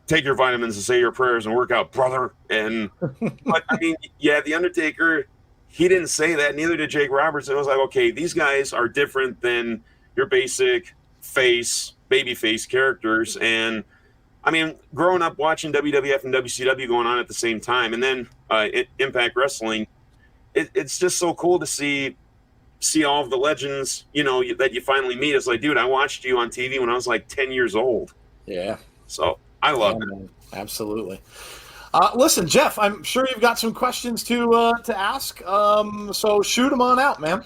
take your vitamins and say your prayers and work out, brother. And but I mean, yeah, The Undertaker, he didn't say that. Neither did Jake Roberts. It was like, okay, these guys are different than your basic baby face characters. And I mean, growing up watching WWF and WCW going on at the same time, and then Impact Wrestling, it's just so cool to see all of the legends, that you finally meet. It's like, dude, I watched you on TV when I was like 10 years old. Yeah. So I love it. Man. Absolutely. Listen, Jeff, I'm sure you've got some questions to ask. So shoot them on out, man.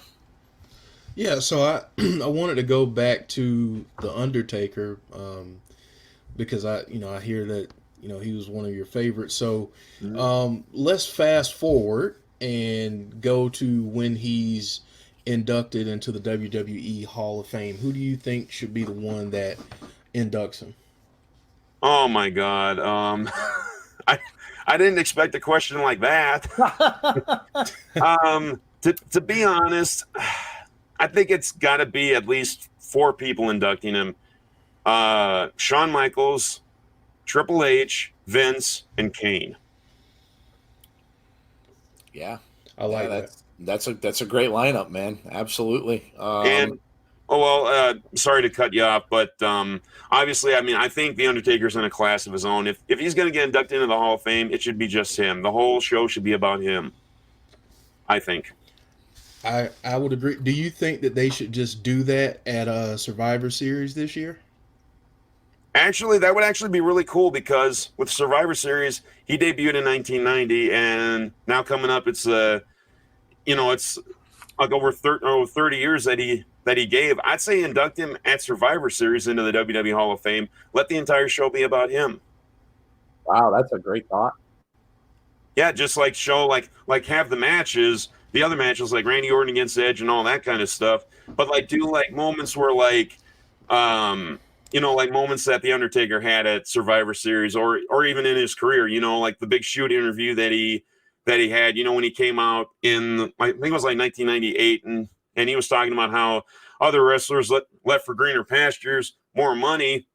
Yeah. So I wanted to go back to the Undertaker, because I hear that he was one of your favorites. So Mhm. let's fast forward and go to when he's inducted into the WWE Hall of Fame. Who do you think should be the one that inducts him? Oh my God. I I didn't expect a question like that. To be honest, I think it's got to be at least four people inducting him. Shawn Michaels, Triple H, Vince, and Kane. Yeah. I like that. That's a great lineup, man. Absolutely. And sorry to cut you off, but obviously, I mean, I think the Undertaker's in a class of his own. If he's going to get inducted into the Hall of Fame, it should be just him. The whole show should be about him, I think. I would agree. Do you think that they should just do that at a Survivor Series this year? Actually, that would actually be really cool because with Survivor Series, he debuted in 1990, and now coming up, it's it's like over 30 years that he gave. I'd say induct him at Survivor Series into the WWE Hall of Fame. Let the entire show be about him. Wow, that's a great thought. Yeah, just like show like have the other matches like Randy Orton against Edge and all that kind of stuff. But like do like moments where like moments that the Undertaker had at Survivor Series or even in his career, like the Big Shoot interview that he had, when he came out in, I think it was like 1998, and he was talking about how other wrestlers left for greener pastures, more money.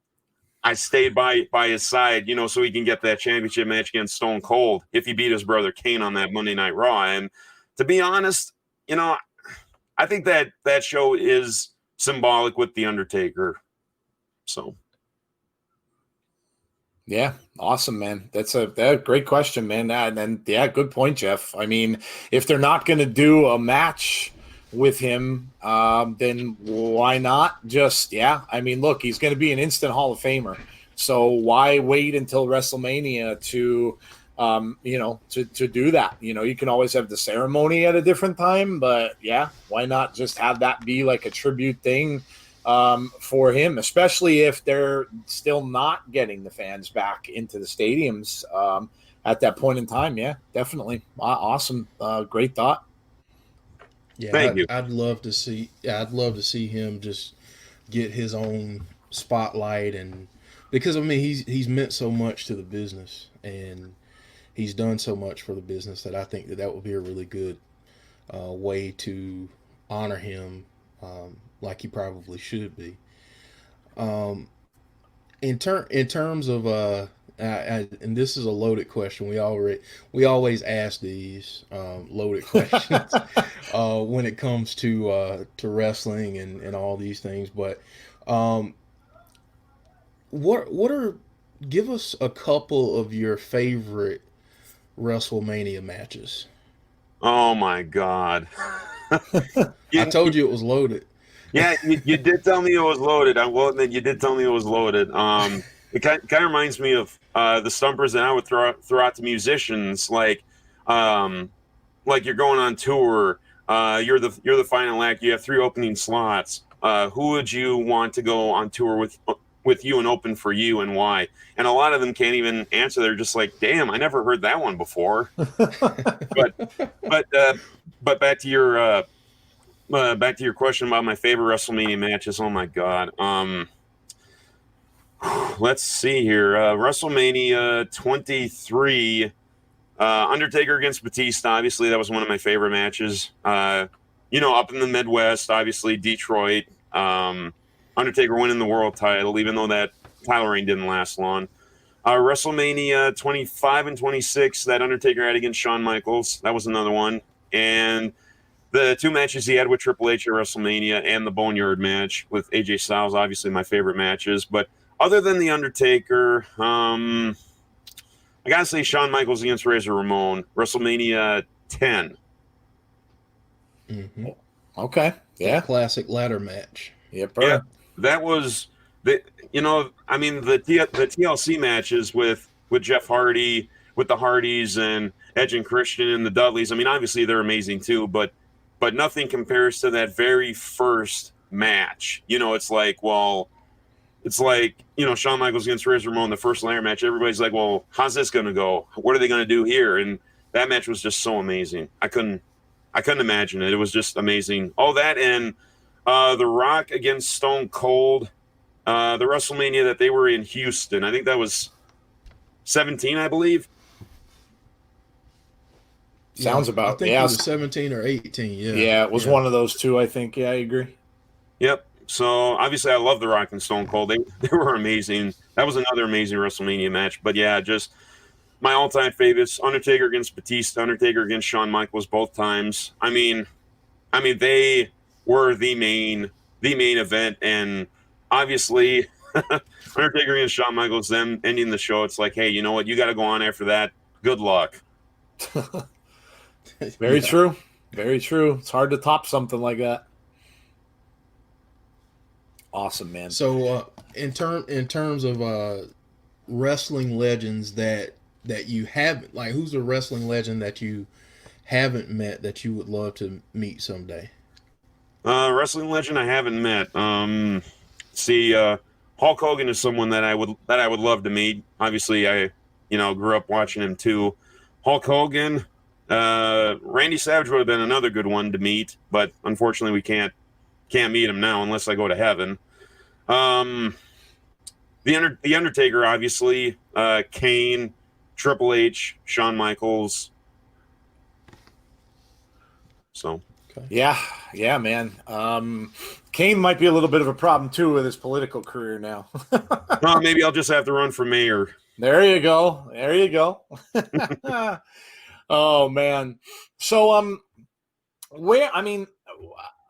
I stayed by his side, so he can get that championship match against Stone Cold if he beat his brother Kane on that Monday Night Raw. And to be honest, I think that show is symbolic with the Undertaker. So. Yeah, awesome, man. That's a great question, man. And yeah, good point, Jeff. I mean, if they're not going to do a match with him, then why not just, I mean, look, he's going to be an instant Hall of Famer. So why wait until WrestleMania to do that? You can always have the ceremony at a different time, but why not just have that be like a tribute thing for him, especially if they're still not getting the fans back into the stadiums at that point in time. Yeah, definitely. Awesome. Great thought. Yeah, Thank you. I'd love to see him just get his own spotlight, and because I mean he's meant so much to the business and he's done so much for the business that I think that would be a really good way to honor him, like he probably should be. In terms of and this is a loaded question. We always ask these loaded questions when it comes to wrestling and all these things. But give us a couple of your favorite WrestleMania matches. Oh my God! I told you it was loaded. Yeah, you did tell me it was loaded. I will admit you did tell me it was loaded. It kind of reminds me of the stumpers that I would throw out to musicians, like you're going on tour, you're the final act, you have 3 opening slots. Who would you want to go on tour with you and open for you, and why? And a lot of them can't even answer. They're just like, damn, I never heard that one before. but back to your question about my favorite WrestleMania matches. Oh my God. Let's see here. WrestleMania 23, Undertaker against Batista. Obviously, that was one of my favorite matches. Up in the Midwest, obviously Detroit. Undertaker winning the world title, even though that title reign didn't last long. WrestleMania 25 and 26, that Undertaker had against Shawn Michaels. That was another one. And the 2 matches he had with Triple H at WrestleMania and the Boneyard match with AJ Styles, obviously my favorite matches. But other than the Undertaker, I gotta say Shawn Michaels against Razor Ramon, WrestleMania 10. Mm-hmm. Okay, yeah, classic ladder match. Yep. Yeah, that was the TLC matches with Jeff Hardy, with the Hardys and Edge and Christian and the Dudleys. I mean, obviously they're amazing too, but nothing compares to that very first match. It's like, well, it's like, you know, Shawn Michaels against Razor Ramon, the first ladder match. Everybody's like, well, how's this going to go? What are they going to do here? And that match was just so amazing. I couldn't imagine it. It was just amazing. All that and The Rock against Stone Cold, the WrestleMania that they were in Houston. I think that was 17, I believe. Sounds about. I think it was 17 or 18. Yeah. Yeah, it was one of those two, I think. Yeah, I agree. Yep. So obviously, I love The Rock and Stone Cold. They were amazing. That was another amazing WrestleMania match. But yeah, just my all-time favorites: Undertaker against Batista, Undertaker against Shawn Michaels, both times. I mean, they were the main event, and obviously, Undertaker against Shawn Michaels, them ending the show. It's like, hey, you know what? You got to go on after that. Good luck. Very true. Very true. It's hard to top something like that. Awesome, man. So, in terms of wrestling legends that you haven't, like, who's a wrestling legend that you haven't met that you would love to meet someday? Wrestling legend I haven't met. Hulk Hogan is someone that I would love to meet. Obviously, I grew up watching him too. Hulk Hogan, Randy Savage would have been another good one to meet, but unfortunately, we can't meet him now unless I go to heaven. The Undertaker, obviously, Kane, Triple H, Shawn Michaels. So, okay. Yeah, man. Kane might be a little bit of a problem too with his political career now. Well, maybe I'll just have to run for mayor. There you go. Oh man. So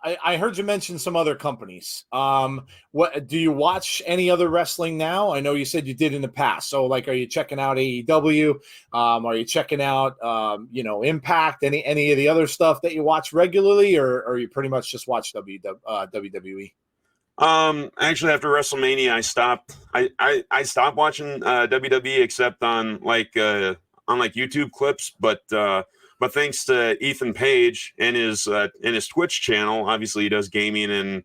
I heard you mention some other companies. What do you watch any other wrestling now? I know you said you did in the past. So like, are you checking out AEW? Are you checking out Impact? Any of the other stuff that you watch regularly, or you pretty much just watch WWE? Actually, after WrestleMania, I stopped. I stopped watching WWE except on YouTube clips, but thanks to Ethan Page and his Twitch channel, obviously he does gaming and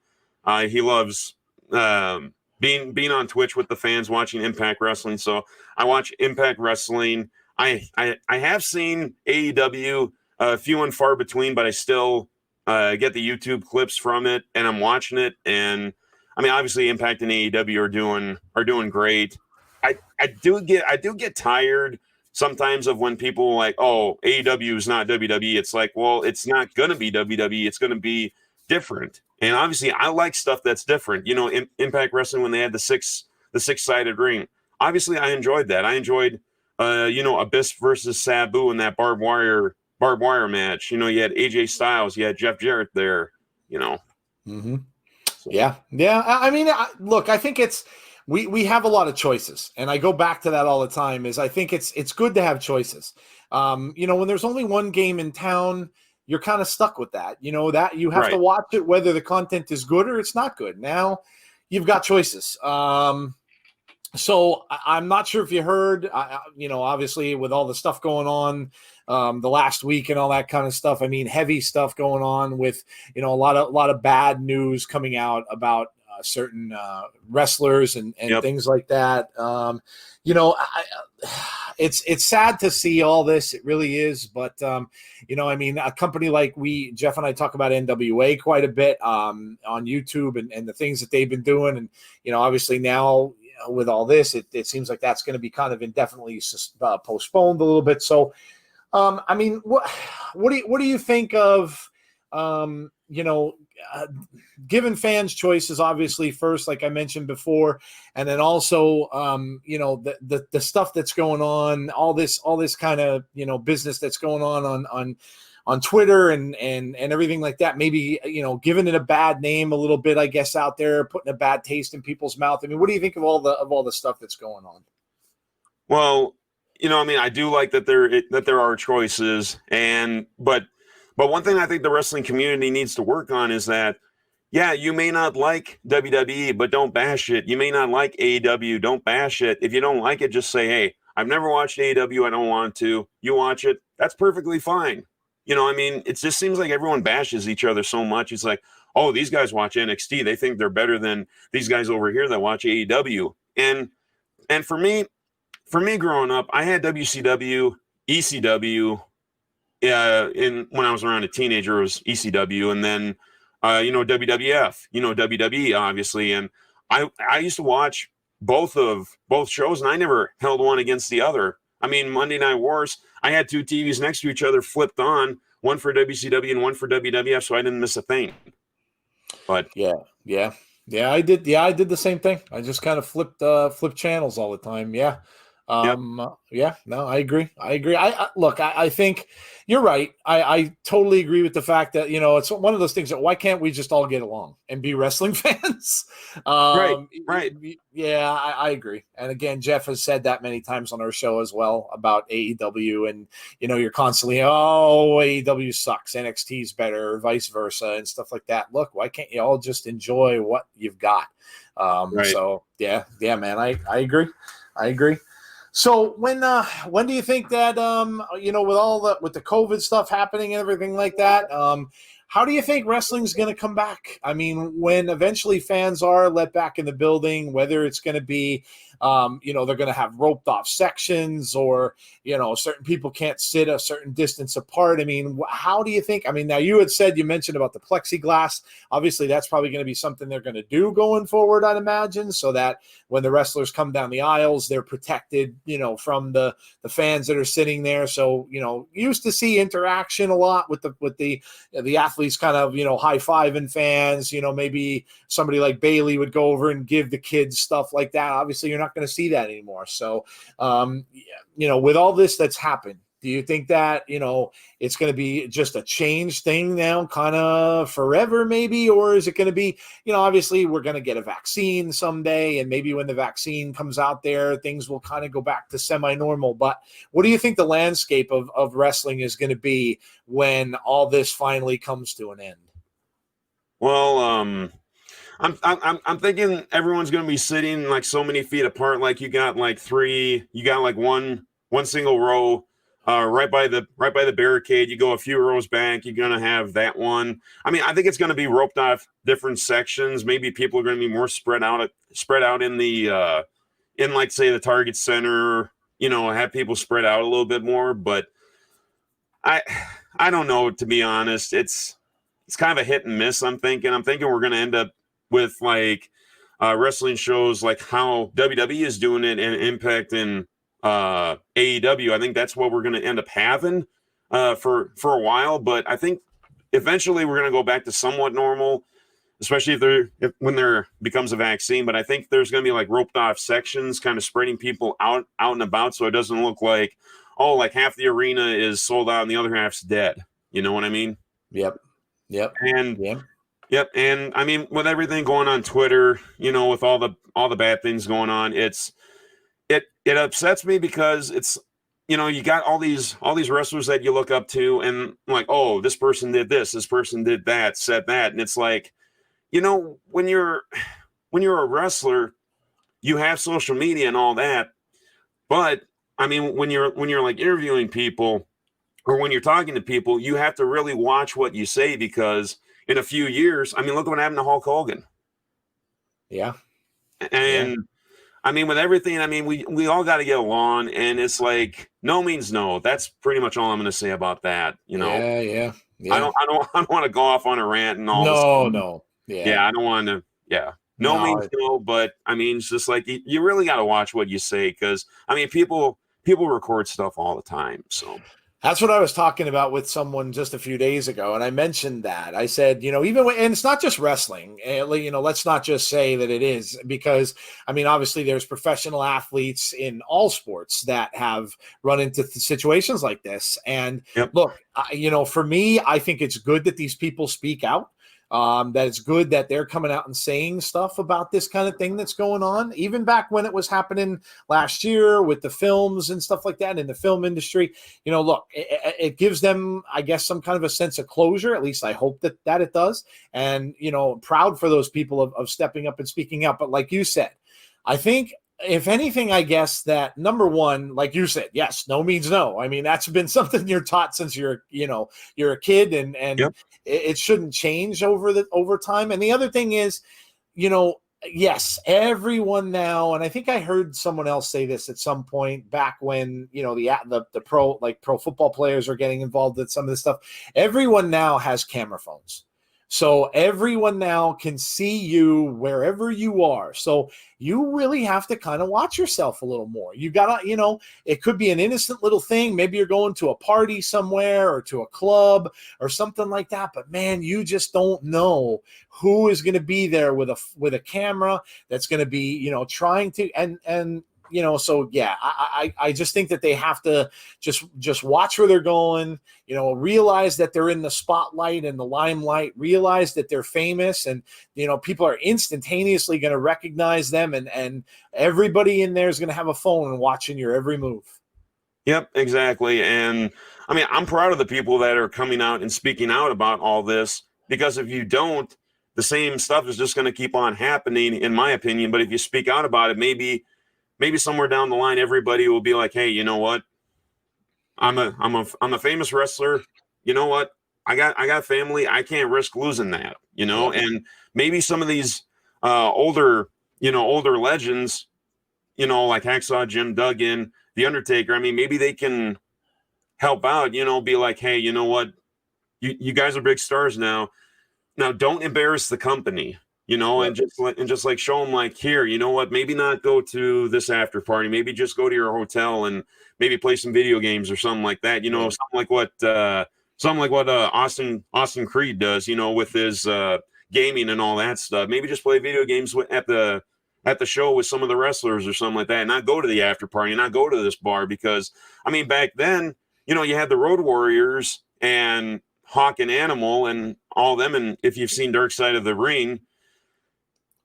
he loves being on Twitch with the fans watching Impact Wrestling. So I watch Impact Wrestling. I have seen AEW few and far between, but I still get the YouTube clips from it and I'm watching it. And I mean, obviously Impact and AEW are doing great. I do get tired sometimes of when people are like, oh, AEW is not WWE. It's like, well, it's not going to be WWE. It's going to be different. And obviously I like stuff that's different. Impact Wrestling, when they had the six-sided ring, obviously I enjoyed that. I enjoyed, Abyss versus Sabu in that barbed wire match. You had AJ Styles, you had Jeff Jarrett there, Mm-hmm. So. Yeah. I mean, look, I think we have a lot of choices, and I go back to that all the time. I think it's good to have choices. When there's only one game in town, you're kind of stuck with that. That you have to watch it whether the content is good or it's not good. Now you've got choices. So I'm not sure if you heard. Obviously with all the stuff going on the last week and all that kind of stuff. I mean, heavy stuff going on with a lot of bad news coming out about certain wrestlers and things like that. It's sad to see all this. It really is. But, a company like Jeff and I talk about NWA quite a bit on YouTube and the things that they've been doing. And, obviously now with all this, it seems like that's going to be kind of indefinitely postponed a little bit. So, what do you think of, giving fans choices, obviously first, like I mentioned before, and then also, the stuff that's going on, all this kind of, business that's going on Twitter and everything like that, maybe, giving it a bad name a little bit, I guess, out there, putting a bad taste in people's mouth. I mean, what do you think of all the stuff that's going on? Well, I do like that there are choices, but one thing I think the wrestling community needs to work on is that, yeah, you may not like WWE, but don't bash it. You may not like AEW, don't bash it. If you don't like it, just say, hey, I've never watched AEW, I don't want to. You watch it, that's perfectly fine. It just seems like everyone bashes each other so much. It's like, oh, these guys watch NXT. They think they're better than these guys over here that watch AEW. And for me growing up, I had WCW, ECW. When I was around a teenager, it was ECW, and then WWF, WWE, obviously. And I used to watch both shows, and I never held one against the other. I mean, Monday Night Wars, I had two TVs next to each other flipped on, one for WCW and one for WWF, so I didn't miss a thing. But yeah, I did the same thing. I just kind of flipped channels all the time. Yeah. Yeah, no, I agree. I think you're right. I totally agree with the fact that, it's one of those things that why can't we just all get along and be wrestling fans? Right. Yeah, I agree. And again, Jeff has said that many times on our show as well about AEW, and, you're constantly, AEW sucks, NXT's better, vice versa, and stuff like that. Look, why can't you all just enjoy what you've got? Right. So yeah, man, I agree. So when do you think that with the COVID stuff happening and everything like that, how do you think wrestling's going to come back? I mean, when eventually fans are let back in the building, whether it's going to be, they're going to have roped off sections, or, certain people can't sit a certain distance apart. I mean, how do you think? I mean, now you mentioned about the plexiglass. Obviously, that's probably going to be something they're going to do going forward, I'd imagine, so that when the wrestlers come down the aisles, they're protected, from the fans that are sitting there. So, used to see interaction a lot with the athletes kind of, high-fiving fans, maybe somebody like Bailey would go over and give the kids stuff like that. Obviously, you're not going to see that anymore. So, with all this that's happened, do you think that, it's going to be just a change thing now, kind of forever maybe? Or is it going to be, obviously we're going to get a vaccine someday, and maybe when the vaccine comes out there, things will kind of go back to semi-normal. But what do you think the landscape of wrestling is going to be when all this finally comes to an end? Well, I'm thinking everyone's going to be sitting like so many feet apart. Like you got like one single row right by the barricade. You go a few rows back, you're going to have that one. I mean, I think it's going to be roped off different sections. Maybe people are going to be more spread out in the in, like, say, the Target Center, have people spread out a little bit more. But I don't know, to be honest. It's kind of a hit and miss. I'm thinking we're going to end up with like wrestling shows like how WWE is doing it and Impact and AEW. I think that's what we're going to end up having for a while. But I think eventually we're going to go back to somewhat normal, especially when there becomes a vaccine. But I think there's going to be like roped off sections, kind of spreading people out and about, so it doesn't look like, like half the arena is sold out and the other half's dead. You know what I mean? Yep. Yep. And I mean, with everything going on Twitter, with all the bad things going on, it upsets me, because it's, you got all these wrestlers that you look up to, and like, oh, this person did this person did that, said that. And it's like, when you're a wrestler, you have social media and all that. But I mean, when you're like interviewing people, or when you're talking to people, you have to really watch what you say, because in a few years, I mean, look what happened to Hulk Hogan. Yeah. And I mean, with everything, I mean, we all got to get along, and it's like, no means no. That's pretty much all I'm going to say about that. Yeah. I don't want to go off on a rant and all. No. Yeah. I don't want to. Yeah. No means no, but I mean, it's just like, you really got to watch what you say, because I mean, people record stuff all the time. So that's what I was talking about with someone just a few days ago. And I mentioned that. I said, even when, and it's not just wrestling, let's not just say that it is, because I mean, obviously there's professional athletes in all sports that have run into situations like this. And Look, for me, I think it's good that these people speak out. That it's good that they're coming out and saying stuff about this kind of thing that's going on, even back when it was happening last year with the films and stuff like that in the film industry. Look, it gives them, I guess, some kind of a sense of closure. At least I hope that it does. And, proud for those people of stepping up and speaking up. But like you said, I think if anything, I guess that number one, like you said, yes, no means no. I mean, that's been something you're taught since you're a kid, and Yep. it shouldn't change over time. And the other thing is, yes, everyone now, and I think I heard someone else say this at some point back when, the pro football players are getting involved with some of this stuff. Everyone now has camera phones. So everyone now can see you wherever you are. So you really have to kind of watch yourself a little more. You got to, it could be an innocent little thing. Maybe you're going to a party somewhere or to a club or something like that. But man, you just don't know who is going to be there with a camera that's going to be, trying to, and so yeah, I just think that they have to just watch where they're going, realize that they're in the spotlight and the limelight, realize that they're famous, and, people are instantaneously going to recognize them, and everybody in there is going to have a phone and watching your every move. Yep, exactly. And I mean, I'm proud of the people that are coming out and speaking out about all this, because if you don't, the same stuff is just going to keep on happening, in my opinion. But if you speak out about it, maybe somewhere down the line, everybody will be like, hey, you know what? I'm a famous wrestler. You know what? I got family. I can't risk losing that, and maybe some of these older legends, like Hacksaw Jim Duggan, The Undertaker. I mean, maybe they can help out, be like, hey, you know what? You guys are big stars now. Now don't embarrass the company. And just like show them, like, here, you know what, maybe not go to this after party, maybe just go to your hotel and maybe play some video games or something like that, something like what Austin Creed does, with his gaming and all that stuff. Maybe just play video games at the show with some of the wrestlers or something like that, and not go to the after party, and not go to this bar. Because I mean, back then, you had the Road Warriors and Hawk and Animal and all them, and if you've seen Dark Side of the Ring,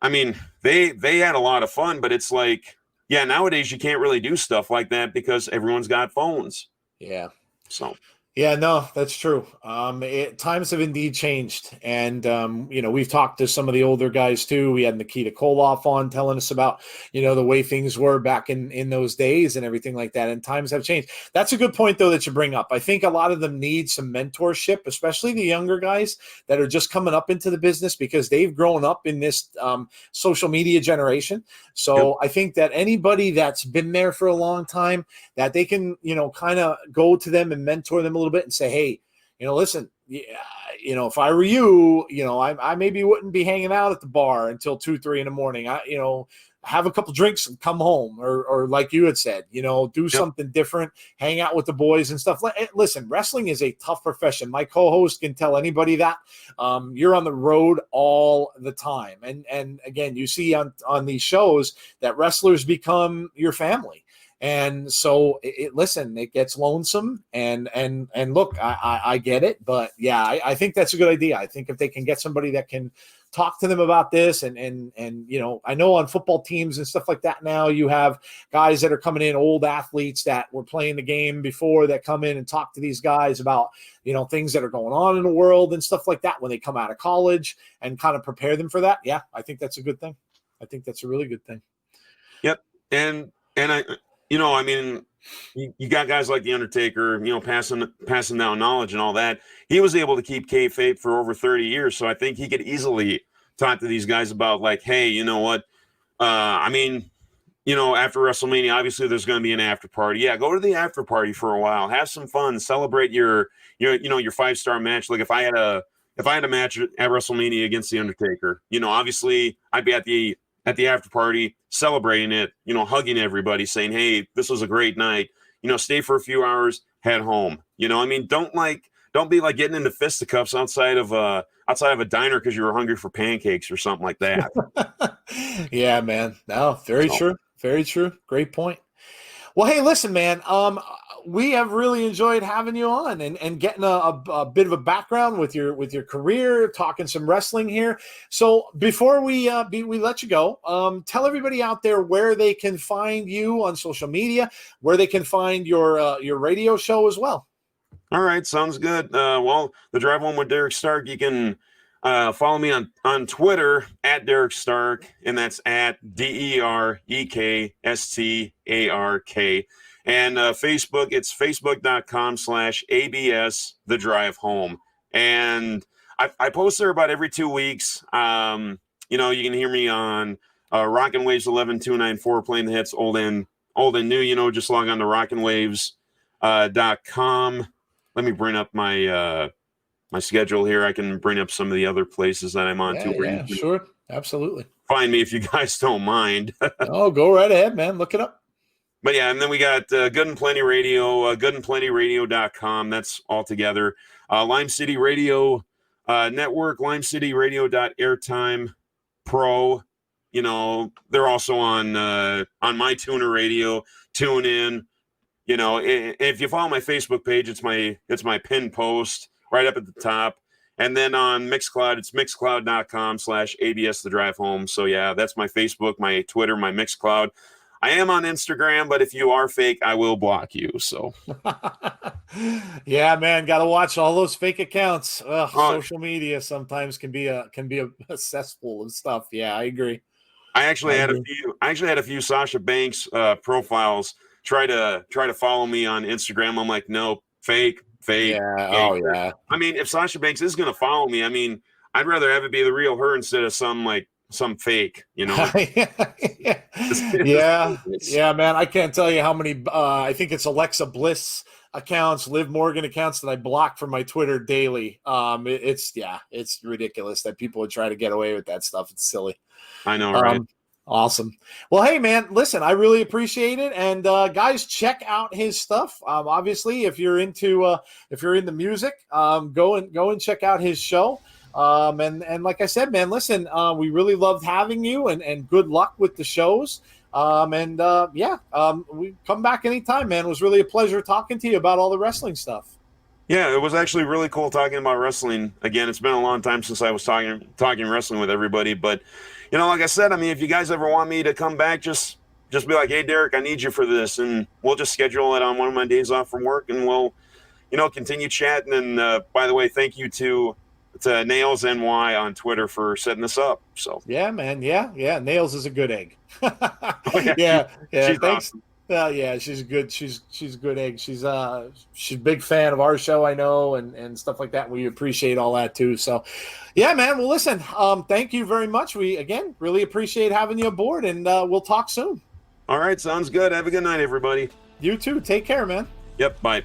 I mean, they had a lot of fun, but it's like, yeah, nowadays you can't really do stuff like that because everyone's got phones. Yeah. So. Yeah, no, that's true. Times have indeed changed. And, we've talked to some of the older guys too. We had Nikita Koloff on telling us about, the way things were back in those days and everything like that. And times have changed. That's a good point, though, that you bring up. I think a lot of them need some mentorship, especially the younger guys that are just coming up into the business, because they've grown up in this social media generation. So yep. I think that anybody that's been there for a long time, that they can, kind of go to them and mentor them a little bit and say, hey, listen, if I were you, I maybe wouldn't be hanging out at the bar until 2-3 in the morning. Have a couple drinks and come home, or like you had said, do yep. something different, hang out with the boys and stuff. Listen, wrestling is a tough profession. My co-host can tell anybody that. You're on the road all the time. And again, you see on these shows that wrestlers become your family. And so listen, it gets lonesome, and look, I get it, but yeah, I think that's a good idea. I think if they can get somebody that can talk to them about this, and I know on football teams and stuff like that now, you have guys that are coming in, old athletes that were playing the game before, that come in and talk to these guys about, things that are going on in the world and stuff like that when they come out of college, and kind of prepare them for that. Yeah, I think that's a good thing. I think that's a really good thing. Yep. And I mean, you got guys like The Undertaker, passing down knowledge and all that. He was able to keep kayfabe for over 30 years. So I think he could easily talk to these guys about, like, hey, you know what? I mean, after WrestleMania, obviously there's going to be an after party. Yeah, go to the after party for a while, have some fun, celebrate your 5-star match. Like if I had a match at WrestleMania against The Undertaker, obviously I'd be at the after party, celebrating it, hugging everybody, saying, hey, this was a great night, stay for a few hours, head home. I mean, don't be like getting into fisticuffs outside of a diner because you were hungry for pancakes or something like that. Yeah, man. No, very true. Very true. Great point. Well, hey, listen, man, we have really enjoyed having you on and getting a bit of a background with your career, talking some wrestling here. So before we let you go, tell everybody out there where they can find you on social media, where they can find your radio show as well. All right, sounds good. Well, the Drive Home with Derek Stark, you can Follow me on Twitter at Derek Stark, and that's at DEREKSTARK. And Facebook, it's facebook.com/ABS The Drive Home. And I post there about every 2 weeks. You know, you can hear me on Rockin' Waves 11294, playing the hits old and new. You know, just log on to rockinwaves.com. Let me bring up my my schedule here. I can bring up some of the other places that I'm on too. Yeah, sure. Absolutely. Find me if you guys don't mind. Oh, go right ahead, man. Look it up. But yeah, and then we got Good and Plenty Radio, goodandplentyradio.com. That's all together. Lime City Radio Network, limecityradio.airtime pro. You know, they're also on my tuner radio, tune in. You know, if you follow my Facebook page, it's my pinned post right up at the top. And then on Mixcloud, it's mixcloud.com/ABS The Drive Home. So yeah, that's my Facebook, my Twitter, my Mixcloud. I am on Instagram, but if you are fake, I will block you. So yeah, man, got to watch all those fake accounts. Social media sometimes can be a cesspool of stuff. Yeah, I agree. I actually had a few Sasha Banks profiles try to follow me on Instagram. I'm like, no, fake. Yeah. Fake. Oh yeah. I mean, if Sasha Banks is going to follow me, I mean, I'd rather have it be the real her instead of some fake, you know. yeah, man. I can't tell you how many. I think it's Alexa Bliss accounts, Liv Morgan accounts that I block from my Twitter daily. It's ridiculous that people would try to get away with that stuff. It's silly. I know, right? Awesome. Well, hey, man, listen, I really appreciate it. And guys, check out his stuff. Obviously, if you're into music, go and check out his show. And like I said, man, listen, we really loved having you, and good luck with the shows. We come back anytime, man. It was really a pleasure talking to you about all the wrestling stuff. Yeah, it was actually really cool talking about wrestling. Again, it's been a long time since I was talking wrestling with everybody. But, you know, like I said, I mean, if you guys ever want me to come back, just be like, hey, Derek, I need you for this. And we'll just schedule it on one of my days off from work, and we'll, you know, continue chatting. And by the way, thank you to Nails NY on Twitter for setting this up. So yeah, man. Yeah. Nails is a good egg. Yeah. She's thanks. Awesome. Yeah, she's good. She's a good egg. She's a big fan of our show, I know, and stuff like that. We appreciate all that too. So, yeah, man. Well, listen, thank you very much. We again really appreciate having you aboard, and we'll talk soon. All right, sounds good. Have a good night, everybody. You too. Take care, man. Yep. Bye.